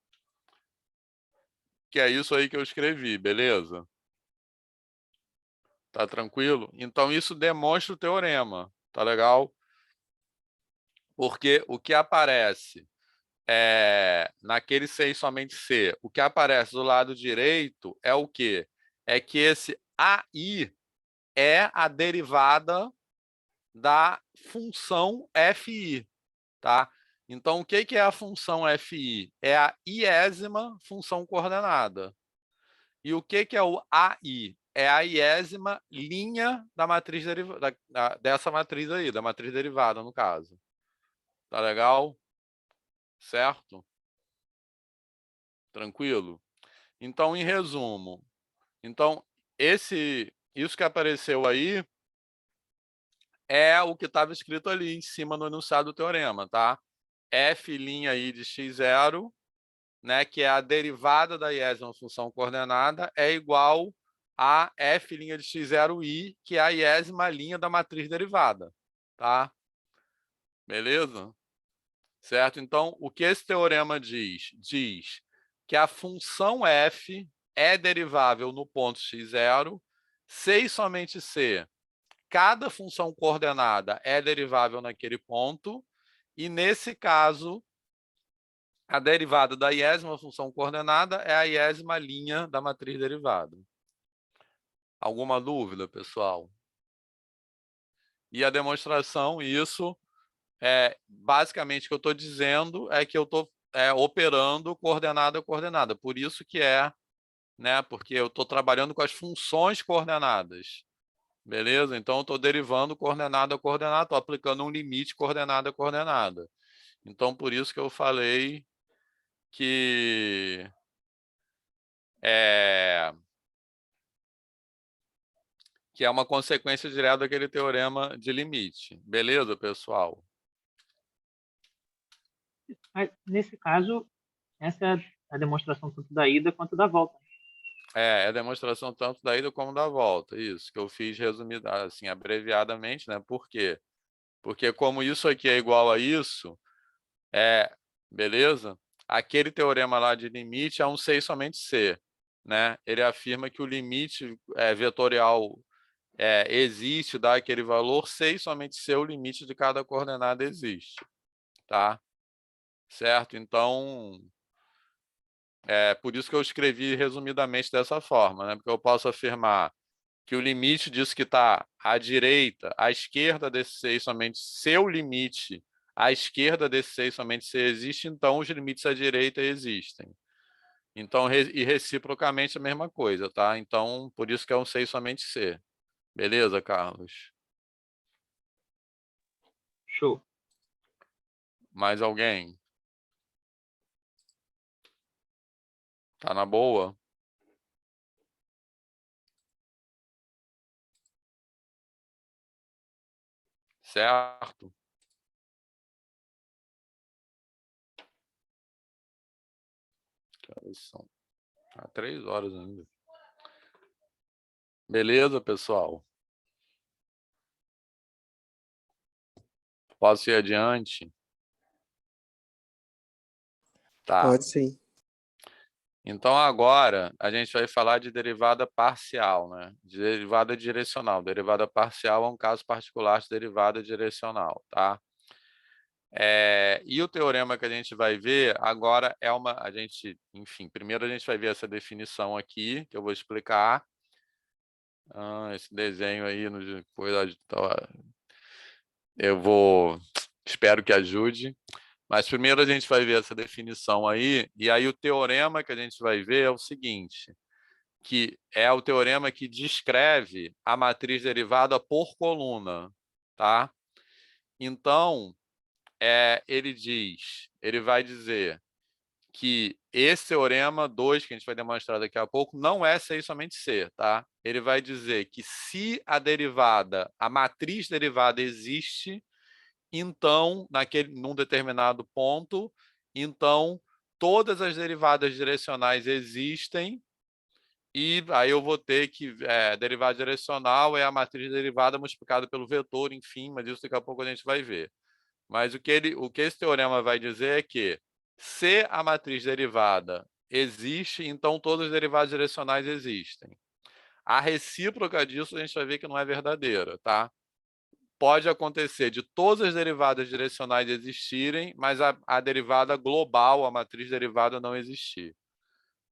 Que é isso aí que eu escrevi, beleza? Tá tranquilo? Então, isso demonstra o teorema. Tá legal? Porque o que aparece naquele C e somente C, o que aparece do lado direito é o quê? É que esse AI é a derivada da função FI, tá? Então, o que que é a função FI? É a iésima função coordenada. E o que que é o AI? É a iésima linha da matriz dessa matriz aí, da matriz derivada, no caso. Tá legal? Certo? Tranquilo? Então, em resumo, então isso que apareceu aí é o que estava escrito ali em cima no enunciado do teorema, tá? F' aí de x0, né, que é a derivada da iésima função coordenada, é igual a F' de x0i, que é a iésima linha da matriz derivada, tá? Beleza? Certo? Então, o que esse teorema diz? Diz que a função f é derivável no ponto x0, se e somente se cada função coordenada é derivável naquele ponto, e nesse caso, a derivada da iésima função coordenada é a iésima linha da matriz derivada. Alguma dúvida, pessoal? E a demonstração, isso basicamente o que eu estou dizendo é que eu estou operando coordenada a coordenada. Por isso que né? Porque eu estou trabalhando com as funções coordenadas. Beleza? Então, eu estou derivando coordenada a coordenada, estou aplicando um limite coordenada a coordenada. Então, por isso que eu falei que é uma consequência direta daquele teorema de limite. Beleza, pessoal? Mas, nesse caso, essa é a demonstração tanto da ida quanto da volta. É a demonstração tanto da ida como da volta. Isso, que eu fiz resumida, assim, abreviadamente, né? Por quê? Porque como isso aqui é igual a isso, beleza? Aquele teorema lá de limite é um C e somente C, né? Ele afirma que o limite vetorial existe, dá aquele valor, C e somente C o limite de cada coordenada existe, tá? Certo? Então, por isso que eu escrevi resumidamente dessa forma, né? Porque eu posso afirmar que o limite disso que está à direita, à esquerda desse C e somente C o limite à esquerda desse C e somente C existe, então os limites à direita existem. Então, e reciprocamente a mesma coisa, tá? Então, por isso que é um C e somente C. Beleza, Carlos? Show. Mais alguém? Tá na boa? Certo? São 3 horas ainda. Beleza, pessoal? Posso ir adiante? Tá. Pode sim. Então, agora, a gente vai falar de derivada parcial, né? De derivada direcional. Derivada parcial é um caso particular de derivada direcional, tá? E o teorema que a gente vai ver agora enfim, primeiro a gente vai ver essa definição aqui, que eu vou explicar. Esse desenho aí, espero que ajude. Mas primeiro a gente vai ver essa definição aí, e aí o teorema que a gente vai ver é o seguinte, que é o teorema que descreve a matriz derivada por coluna, tá? Então, ele vai dizer que esse teorema 2, que a gente vai demonstrar daqui a pouco, não é C e somente C, tá? Ele vai dizer que se a matriz derivada existe, então, num determinado ponto, então todas as derivadas direcionais existem, e aí eu vou ter que derivada direcional é a matriz derivada multiplicada pelo vetor, enfim, mas isso daqui a pouco a gente vai ver. Mas o que esse teorema vai dizer é que se a matriz derivada existe, então todas as derivadas direcionais existem. A recíproca disso a gente vai ver que não é verdadeira, tá? Pode acontecer de todas as derivadas direcionais existirem, mas a derivada global, a matriz derivada, não existir.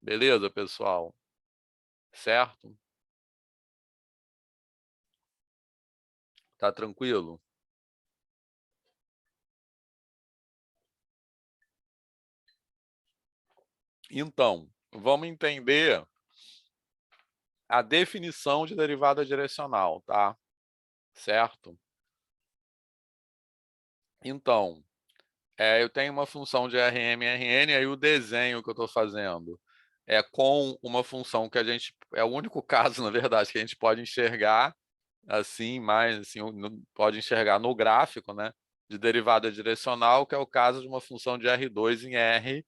Beleza, pessoal? Certo? Tá tranquilo? Então, vamos entender a definição de derivada direcional, tá? Certo? Então, eu tenho uma função de Rm e Rn, aí o desenho que eu estou fazendo é com uma função que é o único caso, na verdade, que a gente pode enxergar assim, mas assim, pode enxergar no gráfico, né, de derivada direcional, que é o caso de uma função de R2 em R,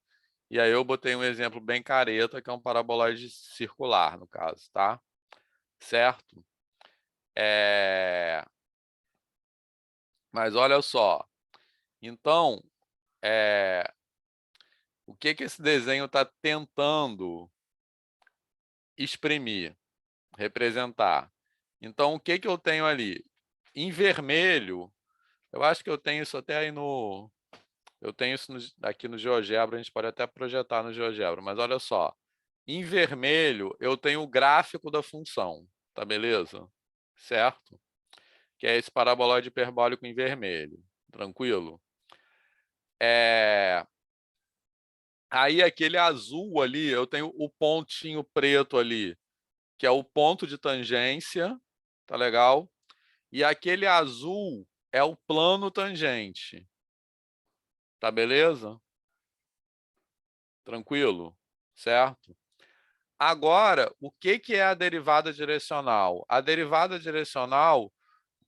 e aí eu botei um exemplo bem careta, que é um paraboloide circular, no caso, tá? Certo? Mas olha só, então, o que esse desenho está tentando exprimir, representar. Então, o que que eu tenho ali? Em vermelho, eu acho que eu tenho isso até aí no... Eu tenho isso aqui no GeoGebra, a gente pode até projetar no GeoGebra, mas olha só. Em vermelho, eu tenho o gráfico da função, tá beleza? Certo? Que é esse paraboloide hiperbólico em vermelho. Tranquilo? Aí aquele azul ali, eu tenho o pontinho preto ali, que é o ponto de tangência, tá legal? E aquele azul é o plano tangente. Tá beleza? Tranquilo? Certo? Agora, o que que é a derivada direcional? A derivada direcional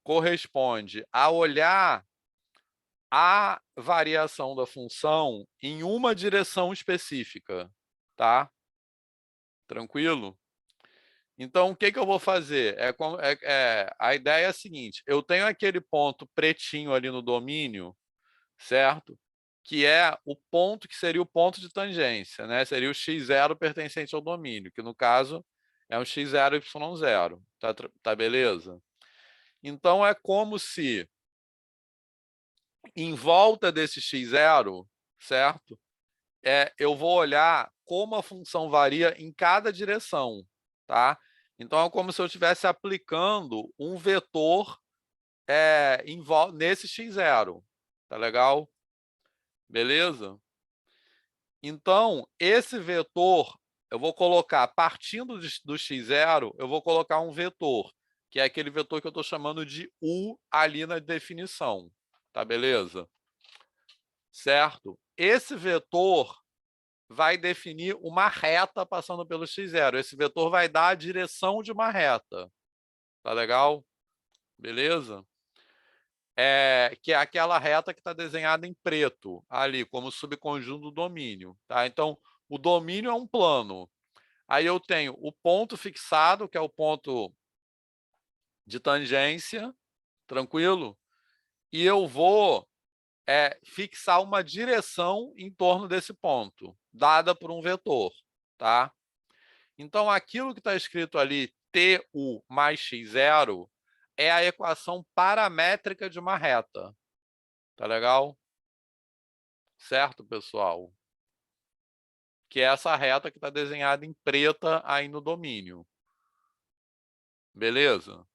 corresponde a olhar a variação da função em uma direção específica, tá? Tranquilo? Então, o que que eu vou fazer? A ideia é a seguinte, eu tenho aquele ponto pretinho ali no domínio, certo? Que é o ponto que seria o ponto de tangência, né? Seria o x0 pertencente ao domínio, que no caso é um x0, y0. Tá beleza? Então, é como se em volta desse x0, certo? Eu vou olhar como a função varia em cada direção, tá? Então, é como se eu estivesse aplicando um vetor nesse x0, tá legal? Beleza? Então, esse vetor, eu vou colocar, partindo do x0, eu vou colocar um vetor, que é aquele vetor que eu estou chamando de U ali na definição, tá beleza? Certo? Esse vetor vai definir uma reta passando pelo x0. Esse vetor vai dar a direção de uma reta. Tá legal? Beleza? Que é aquela reta que está desenhada em preto, ali, como subconjunto do domínio. Tá? Então, o domínio é um plano. Aí eu tenho o ponto fixado, que é o ponto de tangência, tranquilo? E eu vou fixar uma direção em torno desse ponto, dada por um vetor. Tá? Então, aquilo que está escrito ali, TU mais x0, é a equação paramétrica de uma reta. Tá legal? Certo, pessoal? Que é essa reta que está desenhada em preta aí no domínio. Beleza?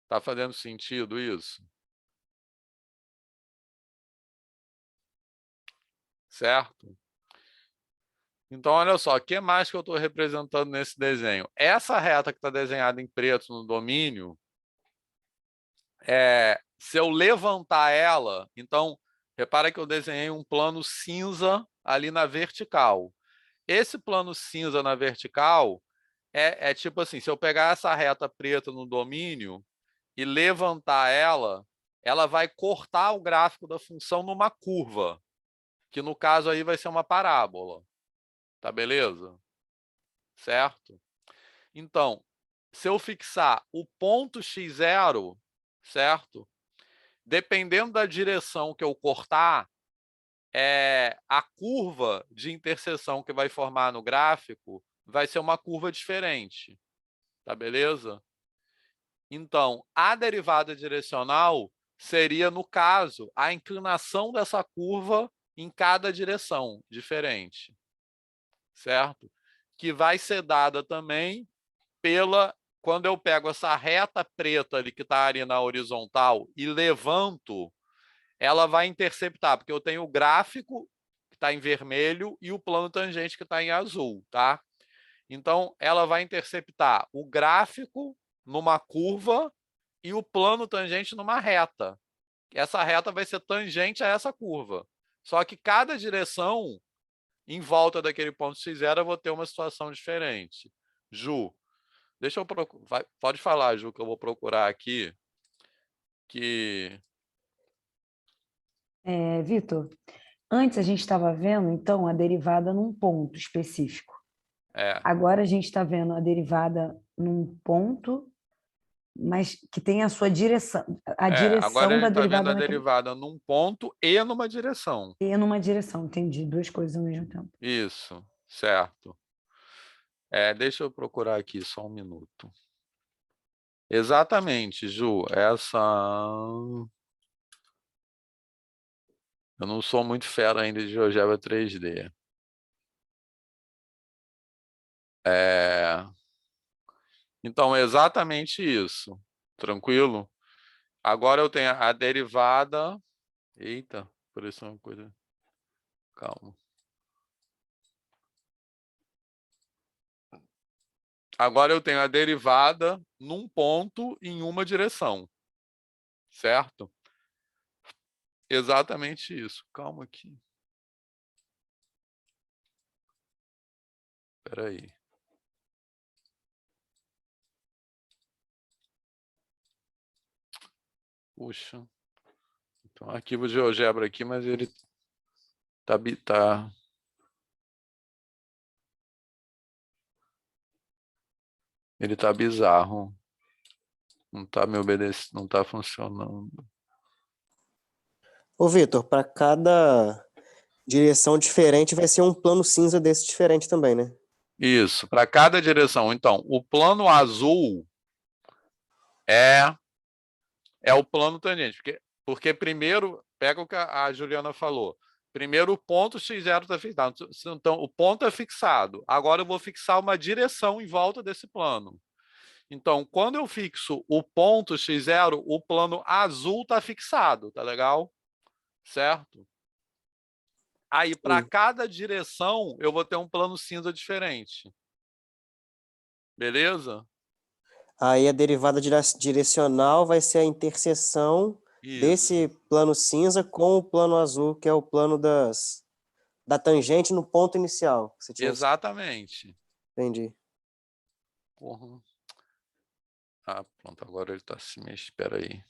Tá fazendo sentido isso? Certo? Então, olha só, o que mais que eu estou representando nesse desenho? Essa reta que está desenhada em preto no domínio, se eu levantar ela, então, repara que eu desenhei um plano cinza ali na vertical. Esse plano cinza na vertical é tipo assim, se eu pegar essa reta preta no domínio e levantar ela, ela vai cortar o gráfico da função numa curva, que no caso aí vai ser uma parábola. Tá beleza? Certo? Então, se eu fixar o ponto x0, certo? Dependendo da direção que eu cortar, a curva de interseção que vai formar no gráfico vai ser uma curva diferente. Tá beleza? Então, a derivada direcional seria, no caso, a inclinação dessa curva em cada direção diferente. Certo? Que vai ser dada também quando eu pego essa reta preta ali que está ali na horizontal e levanto, ela vai interceptar, porque eu tenho o gráfico que está em vermelho e o plano tangente que está em azul, tá? Então, ela vai interceptar o gráfico numa curva e o plano tangente numa reta. Essa reta vai ser tangente a essa curva. Só que cada direção, em volta daquele ponto x0, eu vou ter uma situação diferente. Ju, deixa eu procurar. Pode falar, Ju, que eu vou procurar aqui. Vitor, antes a gente estava vendo, então, a derivada num ponto específico. Agora a gente está vendo a derivada num ponto mas que tem a sua direção, a Agora direção ele da está vendo derivada a naquele... derivada num ponto e numa direção. E numa direção, entendi. Duas coisas ao mesmo tempo. Isso, certo. Deixa eu procurar aqui só um minuto. Exatamente, Ju. Eu não sou muito fera ainda de GeoGebra 3D. Então, é exatamente isso. Tranquilo? Agora eu tenho a derivada... Eita, pareceu uma coisa... Calma. Agora eu tenho a derivada num ponto em uma direção. Certo? Exatamente isso. Calma aqui. Espera aí. Puxa. Então, arquivo de GeoGebra aqui, mas ele ele tá bizarro. Não tá me obedecendo, não tá funcionando. Ô, Vitor, para cada direção diferente vai ser um plano cinza desse diferente também, né? Isso, para cada direção. Então, o plano azul é o plano tangente, porque primeiro, pega o que a Juliana falou. Primeiro, o ponto x0 está fixado. Então, o ponto é fixado. Agora eu vou fixar uma direção em volta desse plano. Então, quando eu fixo o ponto x0, o plano azul está fixado, tá legal? Certo? Aí, para Sim. cada direção, eu vou ter um plano cinza diferente. Beleza? Aí a derivada direcional vai ser a interseção Isso. desse plano cinza com o plano azul, que é o plano da tangente no ponto inicial. Você tinha... Exatamente. Entendi. Porra. Ah, pronto, agora ele está se mexendo. Espera aí.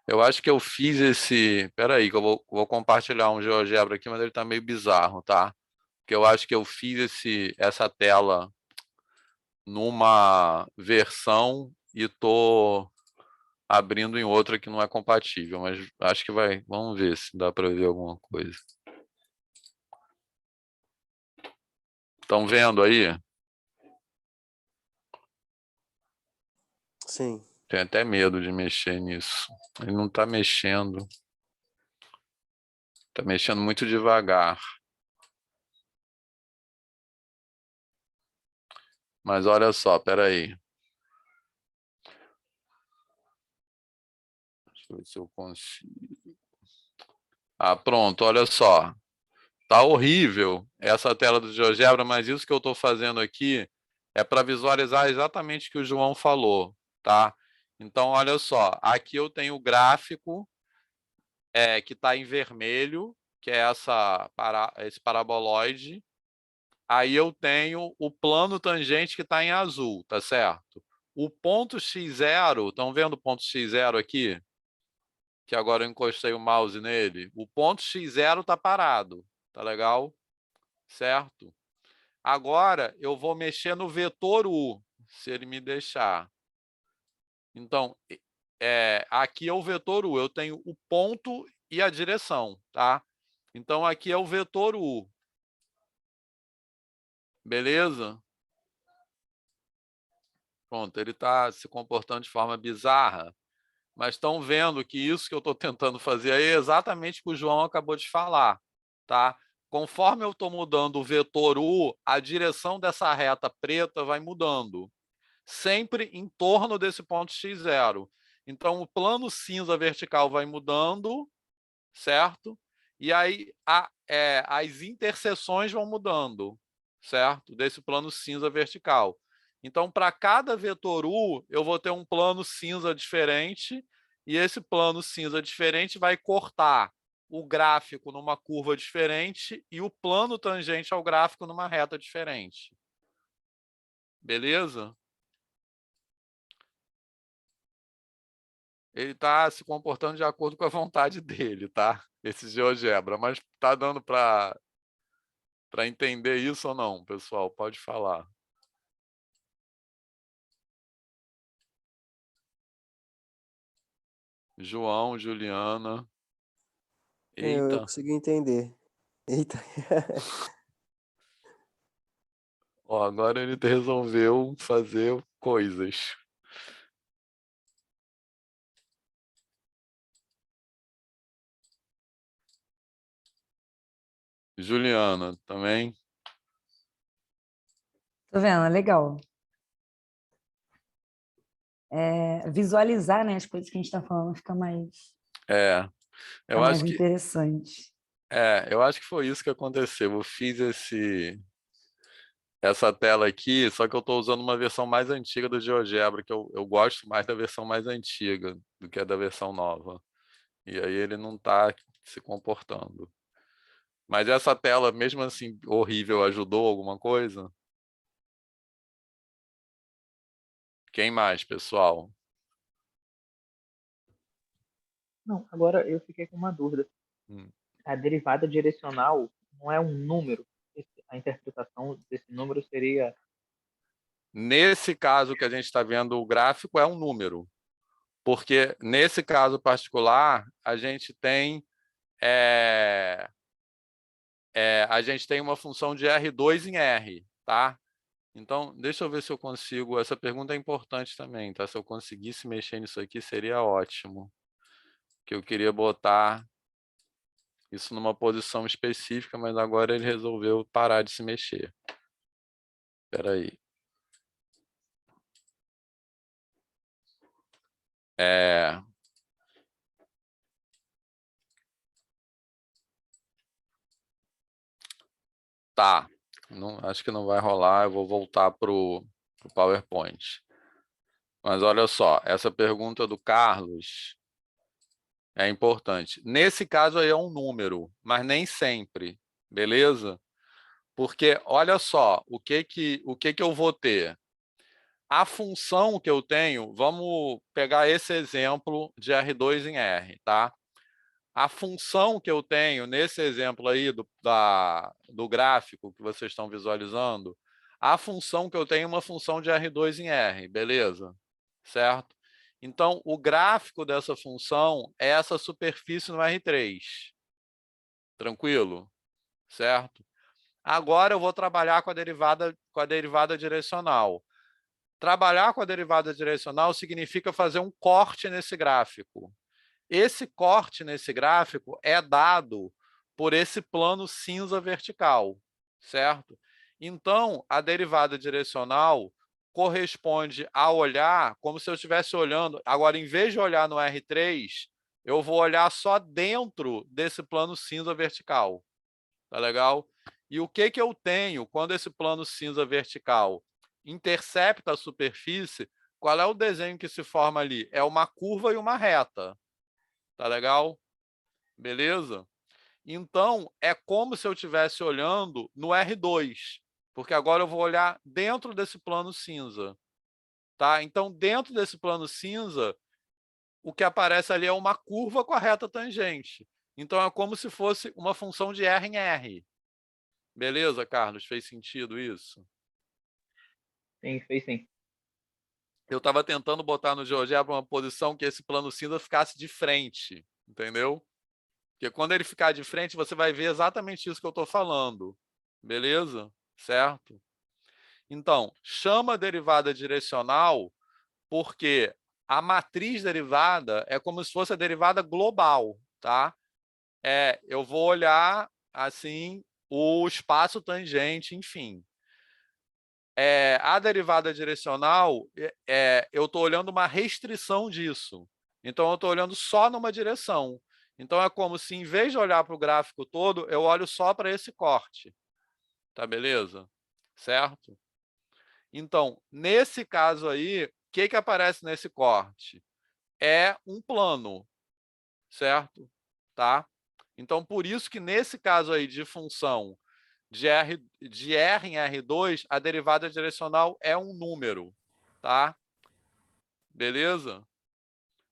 Eu acho que eu fiz esse... Espera aí, que eu vou compartilhar um GeoGebra aqui, mas ele está meio bizarro, tá? Porque eu acho que eu fiz essa tela numa versão e tô abrindo em outra que não é compatível, mas acho que vai. Vamos ver se dá para ver alguma coisa. Estão vendo aí? Sim. Tenho até medo de mexer nisso. Ele não está mexendo. Está mexendo muito devagar. Mas olha só, espera aí. Deixa eu ver se eu consigo. Ah, pronto, olha só. Tá horrível essa tela do GeoGebra, mas isso que eu estou fazendo aqui é para visualizar exatamente o que o João falou, tá? Então, olha só, aqui eu tenho o gráfico que está em vermelho, que é esse paraboloide. Aí eu tenho o plano tangente que está em azul, tá certo? O ponto x0, estão vendo o ponto x0 aqui? Que agora eu encostei o mouse nele. O ponto x0 está parado, tá legal? Certo? Agora eu vou mexer no vetor U, se ele me deixar. Então, aqui é o vetor U, eu tenho o ponto e a direção, tá? Então, aqui é o vetor U. Beleza? Pronto, ele está se comportando de forma bizarra, mas estão vendo que isso que eu estou tentando fazer aí é exatamente o que o João acabou de falar, tá? Conforme eu estou mudando o vetor U, a direção dessa reta preta vai mudando, sempre em torno desse ponto x0. Então, o plano cinza vertical vai mudando, certo? E aí as interseções vão mudando, certo? Desse plano cinza vertical. Então, para cada vetor U, eu vou ter um plano cinza diferente, e esse plano cinza diferente vai cortar o gráfico numa curva diferente e o plano tangente ao gráfico numa reta diferente. Beleza? Ele está se comportando de acordo com a vontade dele, tá? Esse GeoGebra, mas está dando para entender isso ou não, pessoal? Pode falar. João, Juliana. Eu Eita. consegui entender. Eita. Ó, agora ele resolveu fazer coisas. Juliana, também. Tá vendo? É legal. Visualizar, né, as coisas que a gente está falando fica mais, É, eu acho que interessante. eu acho que foi isso que aconteceu. Eu fiz essa tela aqui, só que eu estou usando uma versão mais antiga do GeoGebra, que eu gosto mais da versão mais antiga do que a da versão nova. E aí ele não está se comportando. Mas essa tela, mesmo assim, horrível, ajudou alguma coisa? Quem mais, pessoal? Não, agora eu fiquei com uma dúvida. Hum. A derivada direcional não é um número? A interpretação desse número seria... Nesse caso que a gente está vendo, o gráfico é um número. Porque nesse caso particular, a gente tem uma função de R2 em R, tá? Então, deixa eu ver se eu consigo. Essa pergunta é importante também, tá? Se eu conseguisse mexer nisso aqui, seria ótimo. Que eu queria botar isso numa posição específica, mas agora ele resolveu parar de se mexer. Espera aí. Tá. Não, acho que não vai rolar. Eu vou voltar para o PowerPoint. Mas olha só, essa pergunta do Carlos é importante. Nesse caso aí é um número, mas nem sempre, beleza? Porque olha só, o que que eu vou ter? A função que eu tenho, vamos pegar esse exemplo de R2 em R, tá? A função que eu tenho nesse exemplo aí do gráfico que vocês estão visualizando, a função que eu tenho é uma função de R2 em R, beleza? Certo? Então, o gráfico dessa função é essa superfície no R3. Tranquilo? Certo? Agora eu vou trabalhar com a derivada direcional. Trabalhar com a derivada direcional significa fazer um corte nesse gráfico. Esse corte nesse gráfico é dado por esse plano cinza vertical, certo? Então, a derivada direcional corresponde a olhar como se eu estivesse olhando. Agora, em vez de olhar no R3, eu vou olhar só dentro desse plano cinza vertical. Tá legal? E o que que eu tenho quando esse plano cinza vertical intercepta a superfície? Qual é o desenho que se forma ali? É uma curva e uma reta. Tá legal? Beleza? Então, é como se eu estivesse olhando no R2, porque agora eu vou olhar dentro desse plano cinza. Tá? Então, dentro desse plano cinza, o que aparece ali é uma curva com a reta tangente. Então, é como se fosse uma função de R em R. Beleza, Carlos? Fez sentido isso? Sim, fez sim. Eu estava tentando botar no GeoGebra uma posição que esse plano cinza ficasse de frente, entendeu? Porque quando ele ficar de frente, você vai ver exatamente isso que eu estou falando. Beleza? Certo? Então, chama derivada direcional porque a matriz derivada é como se fosse a derivada global, tá? Eu vou olhar, assim, o espaço tangente, enfim. A derivada direcional, eu estou olhando uma restrição disso. Então, eu estou olhando só numa direção. Então, é como se, em vez de olhar para o gráfico todo, eu olho só para esse corte. Tá beleza? Certo? Então, nesse caso aí, o que aparece nesse corte? É um plano, certo? Tá? Então, por isso que nesse caso aí de função de R em R2, a derivada direcional é um número, tá? Beleza?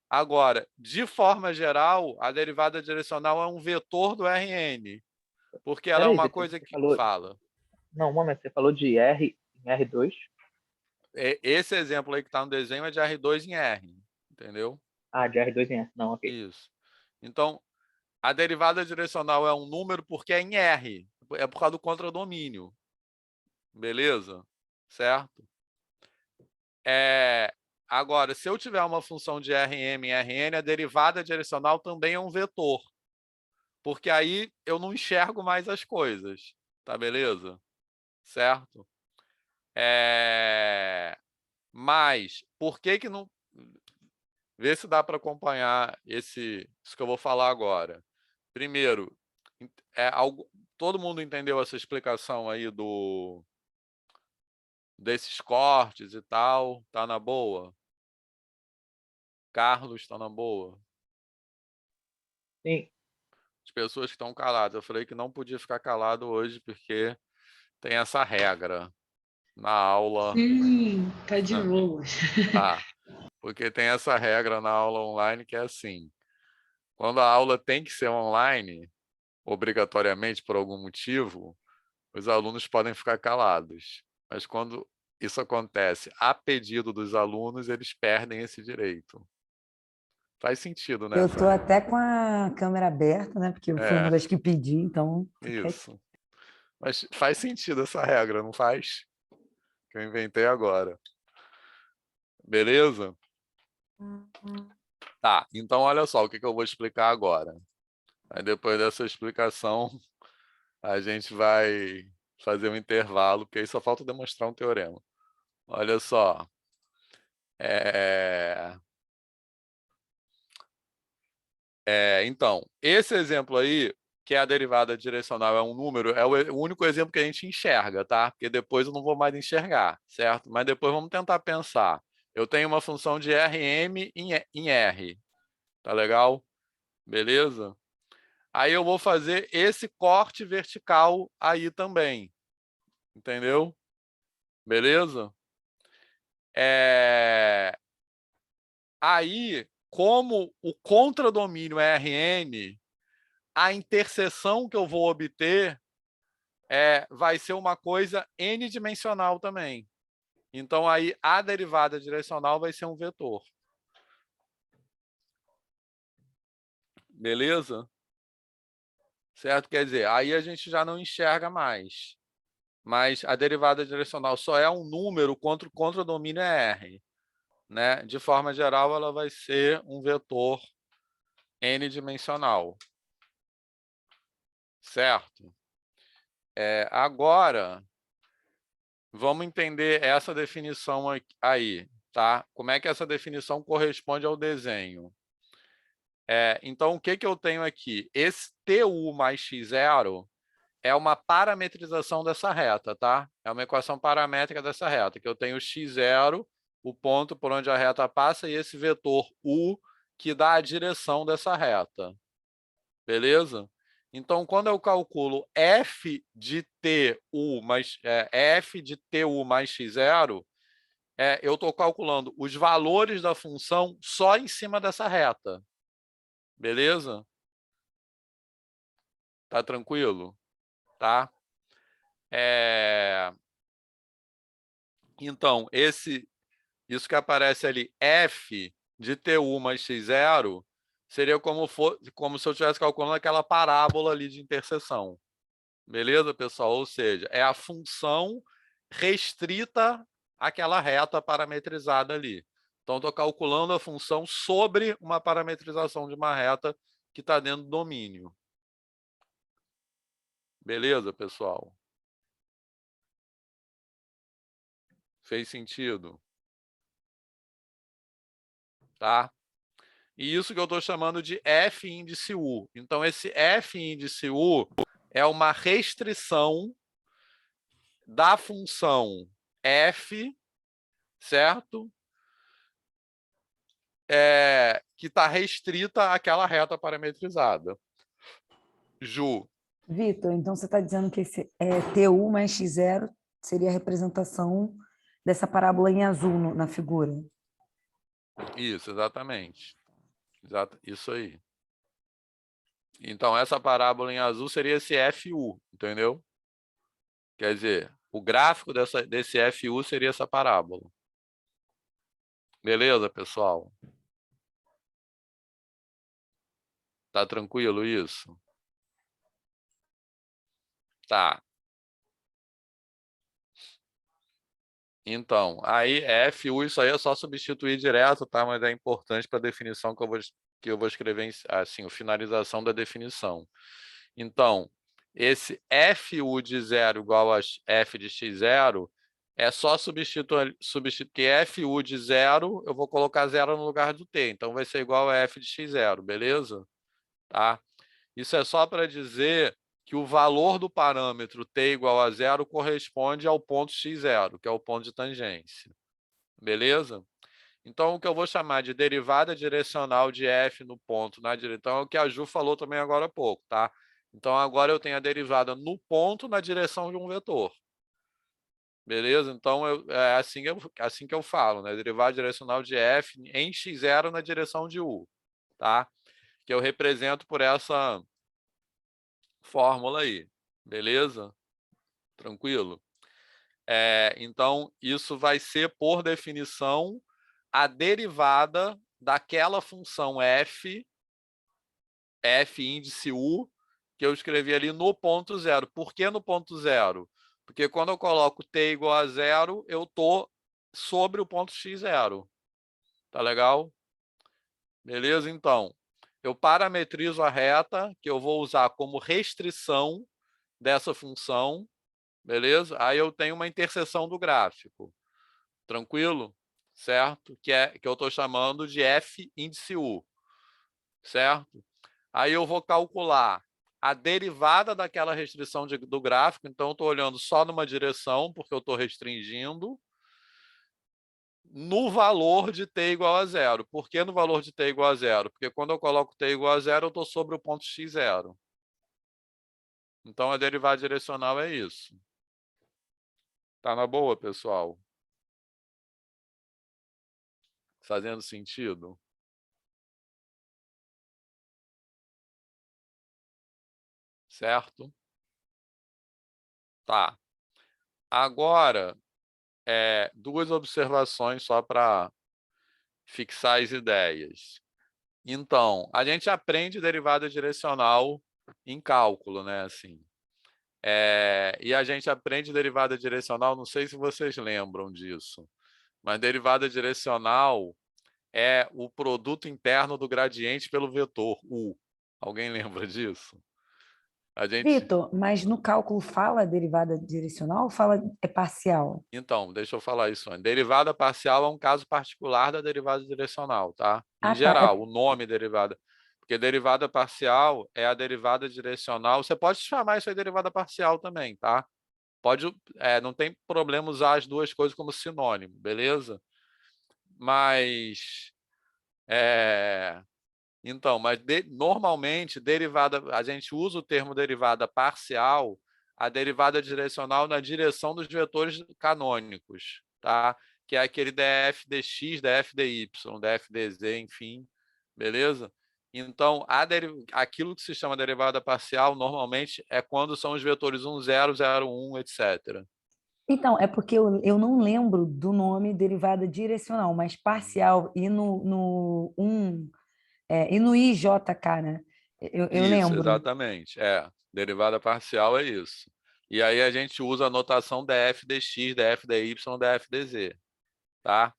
Agora, de forma geral, a derivada direcional é um vetor do Rn, porque ela é Peraí, uma Vitor, coisa você que falou... fala. Não, um momento, você falou de R em R2? Esse exemplo aí que está no desenho é de R2 em R, entendeu? Ah, de R2 em R. Não, ok. Isso. Então, a derivada direcional é um número porque é em R. É por causa do contradomínio. Beleza? Certo? Agora, se eu tiver uma função de Rm em Rn, a derivada direcional também é um vetor. Porque aí eu não enxergo mais as coisas. Tá beleza? Certo? Mas, por que que não... Vê se dá para acompanhar isso que eu vou falar agora. Primeiro, todo mundo entendeu essa explicação aí desses cortes e tal? Tá na boa? Carlos, tá na boa? Sim. As pessoas que estão caladas. Eu falei que não podia ficar calado hoje, porque tem essa regra na aula. Sim, tá de boa. Tá. Porque tem essa regra na aula online que é assim: quando a aula tem que ser online, obrigatoriamente por algum motivo, os alunos podem ficar calados. Mas quando isso acontece a pedido dos alunos, eles perdem esse direito. Faz sentido, né? Eu tô até com a câmera aberta, né? Porque eu fui uma É, das que pedi, então fica aqui. isso. Mas faz sentido essa regra, não faz? Que eu inventei agora. Beleza? Tá, então olha só o que eu vou explicar agora. Aí depois dessa explicação, a gente vai fazer um intervalo, porque aí só falta demonstrar um teorema. Olha só. Então, esse exemplo aí, que é a derivada direcional é um número, é o único exemplo que a gente enxerga, tá? Porque depois eu não vou mais enxergar, certo? Mas depois vamos tentar pensar. Eu tenho uma função de Rm em R, tá legal? Beleza? Aí eu vou fazer esse corte vertical aí também, entendeu? Beleza? Aí, como o contradomínio é Rn, a interseção que eu vou obter vai ser uma coisa n-dimensional também. Então, aí, a derivada direcional vai ser um vetor. Beleza? Certo? Quer dizer, aí a gente já não enxerga mais. Mas a derivada direcional só é um número quando o contradomínio é R. Né? De forma geral, ela vai ser um vetor n-dimensional. Certo? Agora, vamos entender essa definição aí, tá? Como é que essa definição corresponde ao desenho? Então, o que eu tenho aqui? Esse TU mais x0 é uma parametrização dessa reta, tá? É uma equação paramétrica dessa reta, que eu tenho x0, o ponto por onde a reta passa, e esse vetor u, que dá a direção dessa reta. Beleza? Então, quando eu calculo f de tu mais x0, eu estou calculando os valores da função só em cima dessa reta. Beleza? Tá tranquilo? Tá? Então, isso que aparece ali, f de tu mais x0, seria como se eu estivesse calculando aquela parábola ali de interseção. Beleza, pessoal? Ou seja, é a função restrita àquela reta parametrizada ali. Então, estou calculando a função sobre uma parametrização de uma reta que está dentro do domínio. Beleza, pessoal? Fez sentido? Tá? E isso que eu estou chamando de F índice U. Então, esse F índice U é uma restrição da função F, certo? Que está restrita àquela reta parametrizada. Ju. Vitor, então você está dizendo que esse TU mais x0 seria a representação dessa parábola em azul na figura. Isso, exatamente. Isso aí. Então, essa parábola em azul seria esse FU, entendeu? Quer dizer, o gráfico desse FU seria essa parábola. Beleza, pessoal? Tá tranquilo isso? Tá. Então, aí FU, isso aí é só substituir direto, tá? Mas é importante para a definição que eu vou escrever assim, a finalização da definição. Então, esse FU de 0 igual a F de x0 é só substituir, porque FU de 0, eu vou colocar 0 no lugar do T, então vai ser igual a F de x0, beleza? Tá? Isso é só para dizer que o valor do parâmetro t igual a 0 corresponde ao ponto x0, que é o ponto de tangência. Beleza? Então, o que eu vou chamar de derivada direcional de f no ponto na direção, então, é o que a Ju falou também agora há pouco, tá? Então, agora eu tenho a derivada no ponto na direção de um vetor. Beleza? Então, é assim que eu falo, né? Derivada direcional de f em x0 na direção de u, tá? Que eu represento por essa fórmula aí, beleza? Tranquilo? Então, isso vai ser, por definição, a derivada daquela função f índice u, que eu escrevi ali no ponto zero. Por que no ponto zero? Porque quando eu coloco t igual a 0, eu estou sobre o ponto x0. Tá legal? Beleza? Então, eu parametrizo a reta, que eu vou usar como restrição dessa função, beleza? Aí eu tenho uma interseção do gráfico, tranquilo? Certo? Que eu estou chamando de f índice u, certo? Aí eu vou calcular a derivada daquela restrição do gráfico, então eu estou olhando só numa direção, porque eu estou restringindo, no valor de t igual a 0. Por que no valor de t igual a 0? Porque quando eu coloco t igual a 0, eu estou sobre o ponto x0. Então, a derivada direcional é isso. Tá na boa, pessoal? Fazendo sentido? Certo? Tá. Agora, duas observações só para fixar as ideias. Então, a gente aprende derivada direcional em cálculo, né? Assim. E a gente aprende derivada direcional, não sei se vocês lembram disso, mas derivada direcional é o produto interno do gradiente pelo vetor U. Alguém lembra disso? Vitor, mas no cálculo fala derivada direcional ou fala parcial? Então, deixa eu falar isso antes. Derivada parcial é um caso particular da derivada direcional, tá? Em Ah, tá. geral, o nome derivada. Porque derivada parcial é a derivada direcional. Você pode chamar isso aí de derivada parcial também, tá? Pode, não tem problema usar as duas coisas como sinônimo, beleza? Mas então, mas normalmente a gente usa o termo derivada parcial, a derivada direcional na direção dos vetores canônicos, tá? Que é aquele df dx, df dy, df dz, enfim, beleza? Então, aquilo que se chama derivada parcial normalmente é quando são os vetores 1, 0, 0, 1, etc. Então, é porque eu não lembro do nome derivada direcional, mas parcial e e no IJK, né? Eu Isso, lembro. exatamente. Derivada parcial é isso. E aí a gente usa a notação df dx, df dy, df dz. Tá?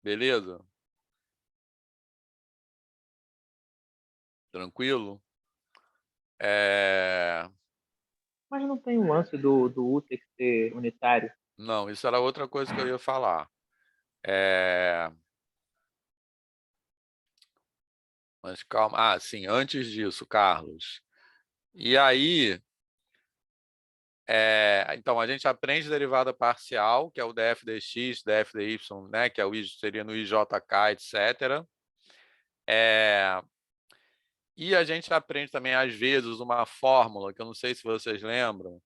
Beleza? Tranquilo? Mas não tem o lance do U ter que ser unitário. Não, isso era outra coisa que eu ia falar. Mas calma. Ah, sim, antes disso, Carlos. E aí, então, a gente aprende derivada parcial, que é o df dx, df dy, né, que seria no IJK, etc. E a gente aprende também, às vezes, uma fórmula, que eu não sei se vocês lembram,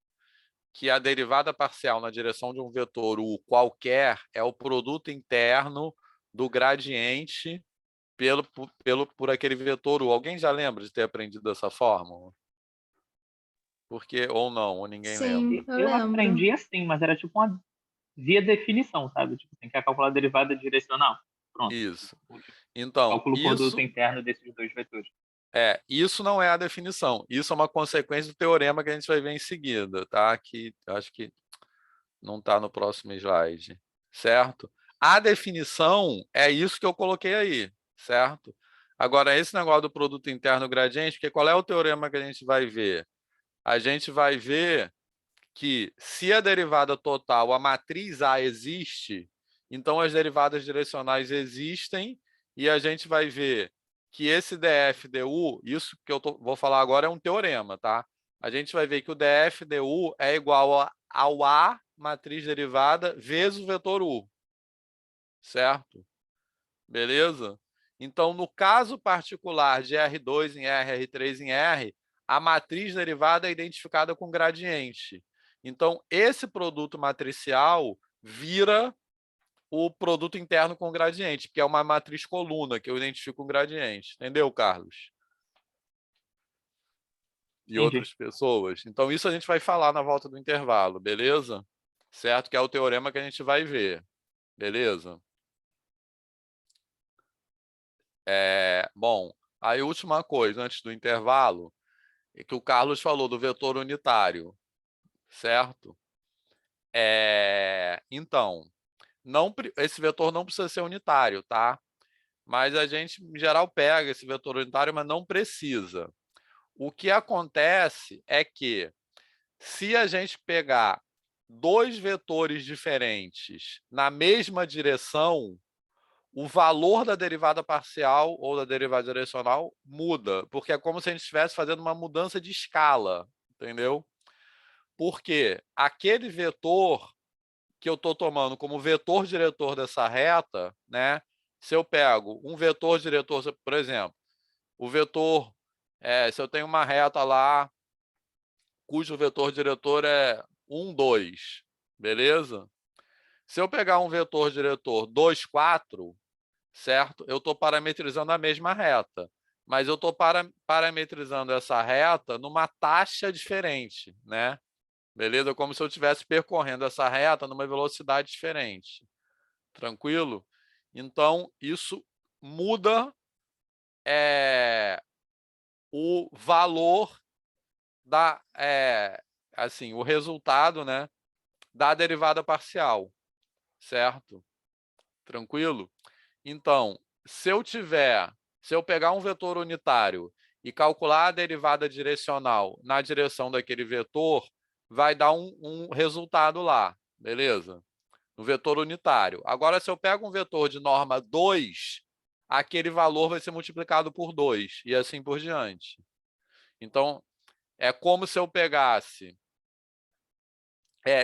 que a derivada parcial na direção de um vetor U qualquer é o produto interno do gradiente por aquele vetor U. Alguém já lembra de ter aprendido essa fórmula? Porque, ou não, ou ninguém lembra. Sim, eu Eu lembro. aprendi assim, mas era tipo uma via definição, sabe? Tipo, tem que calcular a derivada direcional. Pronto. Isso. Então, Cálculo produto interno desses dois vetores. isso não é a definição. Isso é uma consequência do teorema que a gente vai ver em seguida, tá? Que eu acho que não está no próximo slide, certo? A definição é isso que eu coloquei aí, certo? Agora, esse negócio do produto interno gradiente, porque qual é o teorema que a gente vai ver? A gente vai ver que se a derivada total, a matriz A existe, então as derivadas direcionais existem, e a gente vai ver que esse df du, isso que eu vou falar agora é um teorema, tá? A gente vai ver que o df du é igual ao A, matriz derivada, vezes o vetor U, certo? Beleza? Então, no caso particular de R2 em R, R3 em R, a matriz derivada é identificada com gradiente. Então, esse produto matricial vira o produto interno com gradiente, que é uma matriz coluna, que eu identifico com gradiente. Entendeu, Carlos? E Entendi. outras pessoas. Então, isso a gente vai falar na volta do intervalo, beleza? Certo? Que é o teorema que a gente vai ver. Beleza? Bom, aí a última coisa, antes do intervalo, é que o Carlos falou do vetor unitário, certo? Então, esse vetor não precisa ser unitário, tá? Mas a gente, em geral, pega esse vetor unitário, mas não precisa. O que acontece é que, se a gente pegar dois vetores diferentes na mesma direção, o valor da derivada parcial ou da derivada direcional muda, porque é como se a gente estivesse fazendo uma mudança de escala, entendeu? Porque aquele vetor que eu estou tomando como vetor diretor dessa reta, né? Se eu pego um vetor diretor, por exemplo, o vetor, se eu tenho uma reta lá, cujo vetor diretor é 1, 2, beleza? Se eu pegar um vetor diretor 2, 4, certo? Eu estou parametrizando a mesma reta, mas eu estou parametrizando essa reta numa taxa diferente, né? Beleza? Como se eu estivesse percorrendo essa reta numa velocidade diferente. Tranquilo? Então, isso muda o valor da, assim, o resultado, né, da derivada parcial, certo? Tranquilo? Então, se eu pegar um vetor unitário e calcular a derivada direcional na direção daquele vetor, vai dar um resultado lá, beleza? No vetor unitário. Agora, se eu pego um vetor de norma 2, aquele valor vai ser multiplicado por 2, e assim por diante. Então, é como se eu pegasse,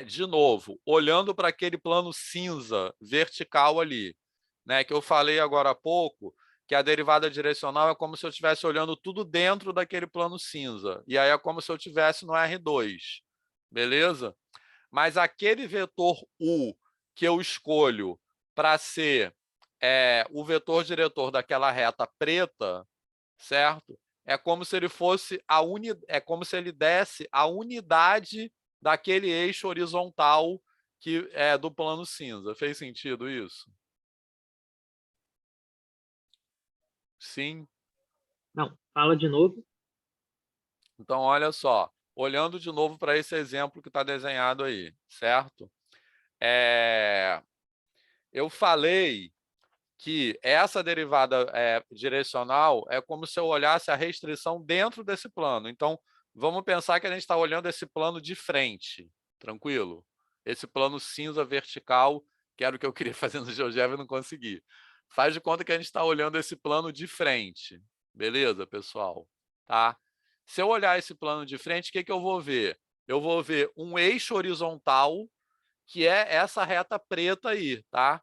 de novo, olhando para aquele plano cinza vertical ali, né, que eu falei agora há pouco, que a derivada direcional é como se eu estivesse olhando tudo dentro daquele plano cinza. E aí é como se eu estivesse no R2. Beleza? Mas aquele vetor U que eu escolho para ser o vetor diretor daquela reta preta, certo? É como se ele fosse é como se ele desse a unidade daquele eixo horizontal que é do plano cinza. Fez sentido isso? Sim. Não, fala de novo. Então, olha só, olhando de novo para esse exemplo que está desenhado aí, certo? Eu falei que essa derivada direcional é como se eu olhasse a restrição dentro desse plano. Então, vamos pensar que a gente está olhando esse plano de frente, tranquilo? Esse plano cinza vertical, que era o que eu queria fazer no GeoGebra e não consegui. Faz de conta que a gente está olhando esse plano de frente. Beleza, pessoal? Tá? Se eu olhar esse plano de frente, o que eu vou ver? Eu vou ver um eixo horizontal, que é essa reta preta aí, tá?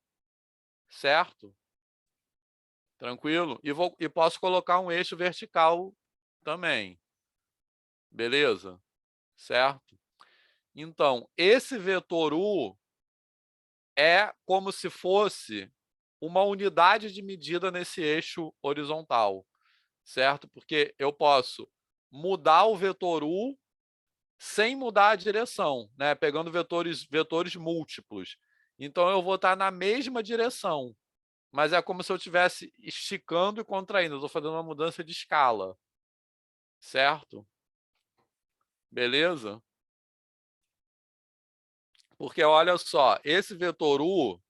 Certo? Tranquilo? E posso colocar um eixo vertical também. Beleza? Certo? Então, esse vetor U é como se fosse uma unidade de medida nesse eixo horizontal, certo? Porque eu posso mudar o vetor U sem mudar a direção, né? Pegando vetores múltiplos. Então, eu vou estar na mesma direção, mas é como se eu estivesse esticando e contraindo. Eu estou fazendo uma mudança de escala. Certo? Beleza? Porque olha só, esse vetor U,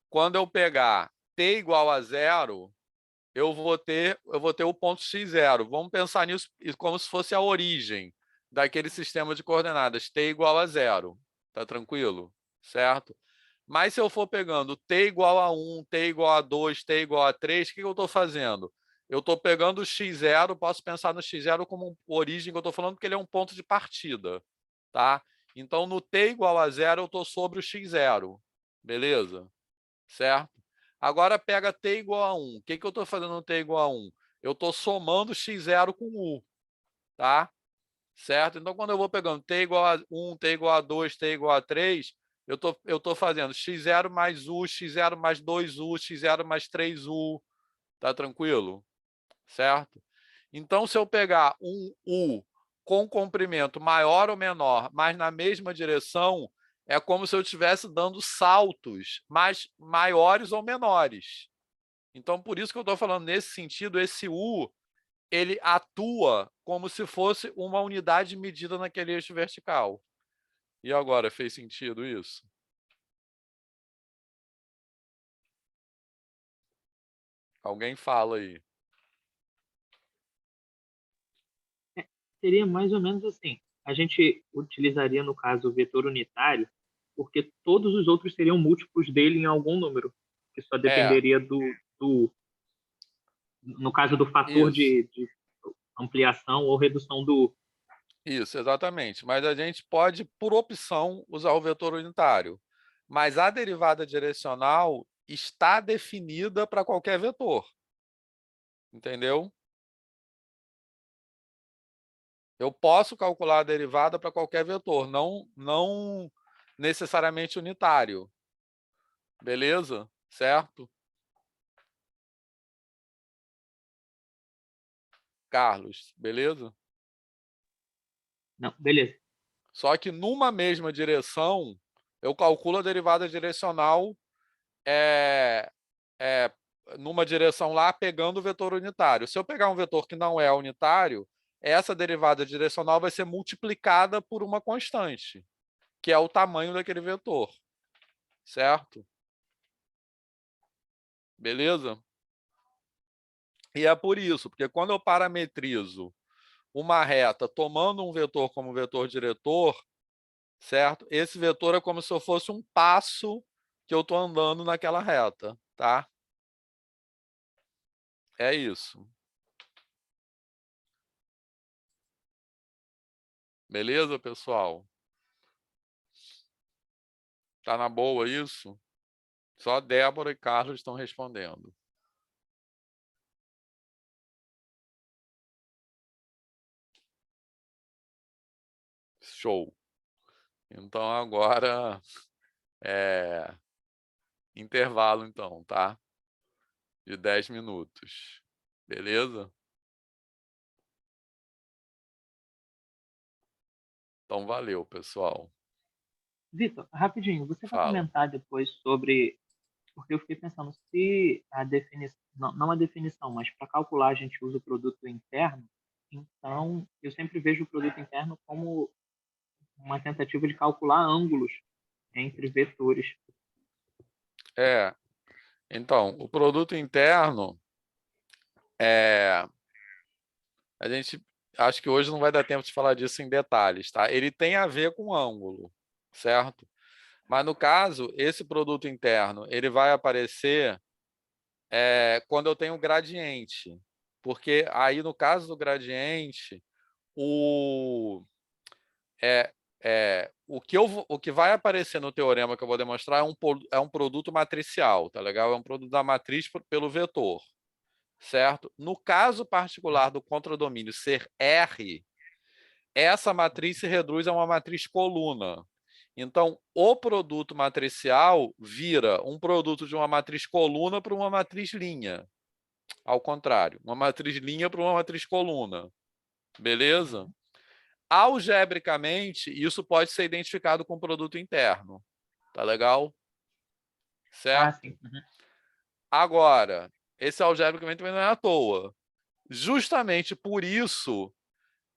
quando eu pegar t igual a 0, eu vou ter o ponto x0. Vamos pensar nisso como se fosse a origem daquele sistema de coordenadas, t igual a 0. Tá tranquilo? Certo? Mas se eu for pegando t igual a 1, t igual a 2, t igual a 3, o que eu estou fazendo? Eu estou pegando o x0, posso pensar no x0 como origem que eu estou falando, porque ele é um ponto de partida. Tá? Então, no t igual a 0, eu estou sobre o x0. Beleza? Certo? Agora pega t igual a 1. O que eu estou fazendo no t igual a 1? Eu estou somando x0 com u. Tá? Certo? Então, quando eu vou pegando t igual a 1, t igual a 2, t igual a 3, eu tô fazendo x0 mais u, x0 mais 2u, x0 mais 3u. Tá tranquilo? Certo? Então, se eu pegar um u com comprimento maior ou menor, mas na mesma direção, é como se eu estivesse dando saltos maiores ou menores. Então, por isso que eu estou falando, nesse sentido, esse u, ele atua como se fosse uma unidade medida naquele eixo vertical. E agora, fez sentido isso? Alguém fala aí. Seria mais ou menos assim. A gente utilizaria, no caso, o vetor unitário, porque todos os outros seriam múltiplos dele em algum número, que só É, dependeria no caso do fator isso. de ampliação ou redução do U. Isso, exatamente. Mas a gente pode, por opção, usar o vetor unitário. Mas a derivada direcional está definida para qualquer vetor. Entendeu? Eu posso calcular a derivada para qualquer vetor, não necessariamente unitário. Beleza? Certo? Carlos, beleza? Não, beleza. Só que numa mesma direção, eu calculo a derivada direcional é, numa direção lá, pegando o vetor unitário. Se eu pegar um vetor que não é unitário, essa derivada direcional vai ser multiplicada por uma constante, que é o tamanho daquele vetor. Certo? Beleza? E é por isso, porque quando eu parametrizo uma reta tomando um vetor como vetor diretor, certo? Esse vetor é como se eu fosse um passo que eu estou andando naquela reta, tá? É isso. Beleza, pessoal? Tá na boa isso? Só Débora e Carlos estão respondendo. Show. Então agora intervalo então, tá? De 10 minutos. Beleza? Então valeu, pessoal. Vitor, rapidinho, você vai Fala. comentar depois sobre. Porque eu fiquei pensando, se a definição, não a definição, mas para calcular a gente usa o produto interno, então eu sempre vejo o produto interno como uma tentativa de calcular ângulos entre vetores. Então, o produto interno a gente acho que hoje não vai dar tempo de falar disso em detalhes, tá? Ele tem a ver com ângulo, certo? Mas no caso, esse produto interno, ele vai aparecer quando eu tenho gradiente, porque aí no caso do gradiente, o o que vai aparecer no teorema que eu vou demonstrar é um produto matricial, tá legal? É um produto da matriz pelo vetor, certo? No caso particular do contradomínio ser R, essa matriz se reduz a uma matriz coluna. Então, o produto matricial vira um produto de uma matriz coluna para uma matriz linha. Ao contrário, uma matriz linha para uma matriz coluna. Beleza? Algebricamente, isso pode ser identificado com produto interno. Tá legal? Ah, Certo? sim. Uhum. Agora, esse algebricamente também não é à toa. Justamente por isso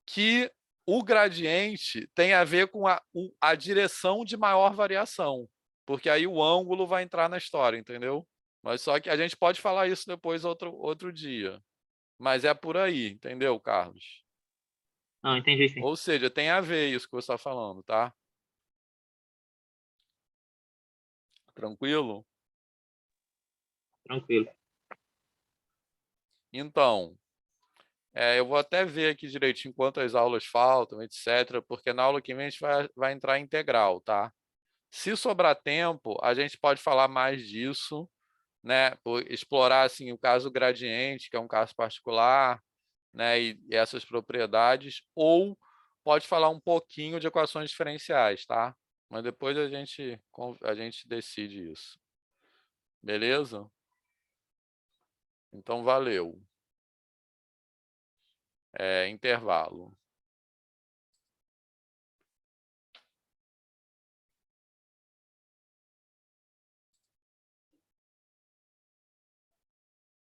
que o gradiente tem a ver com a direção de maior variação, porque aí o ângulo vai entrar na história, entendeu? Mas só que a gente pode falar isso depois outro dia. Mas é por aí, entendeu, Carlos? Não, entendi sim. Ou seja, tem a ver isso que você está falando, tá? Tranquilo? Tranquilo. Então, eu vou até ver aqui direitinho quantas aulas faltam, etc., porque na aula que vem a gente vai entrar em integral, tá? Se sobrar tempo, a gente pode falar mais disso, né? Explorar assim, o caso gradiente, que é um caso particular, né? E essas propriedades, ou pode falar um pouquinho de equações diferenciais, tá? Mas depois a gente decide isso. Beleza? Então, valeu. Intervalo.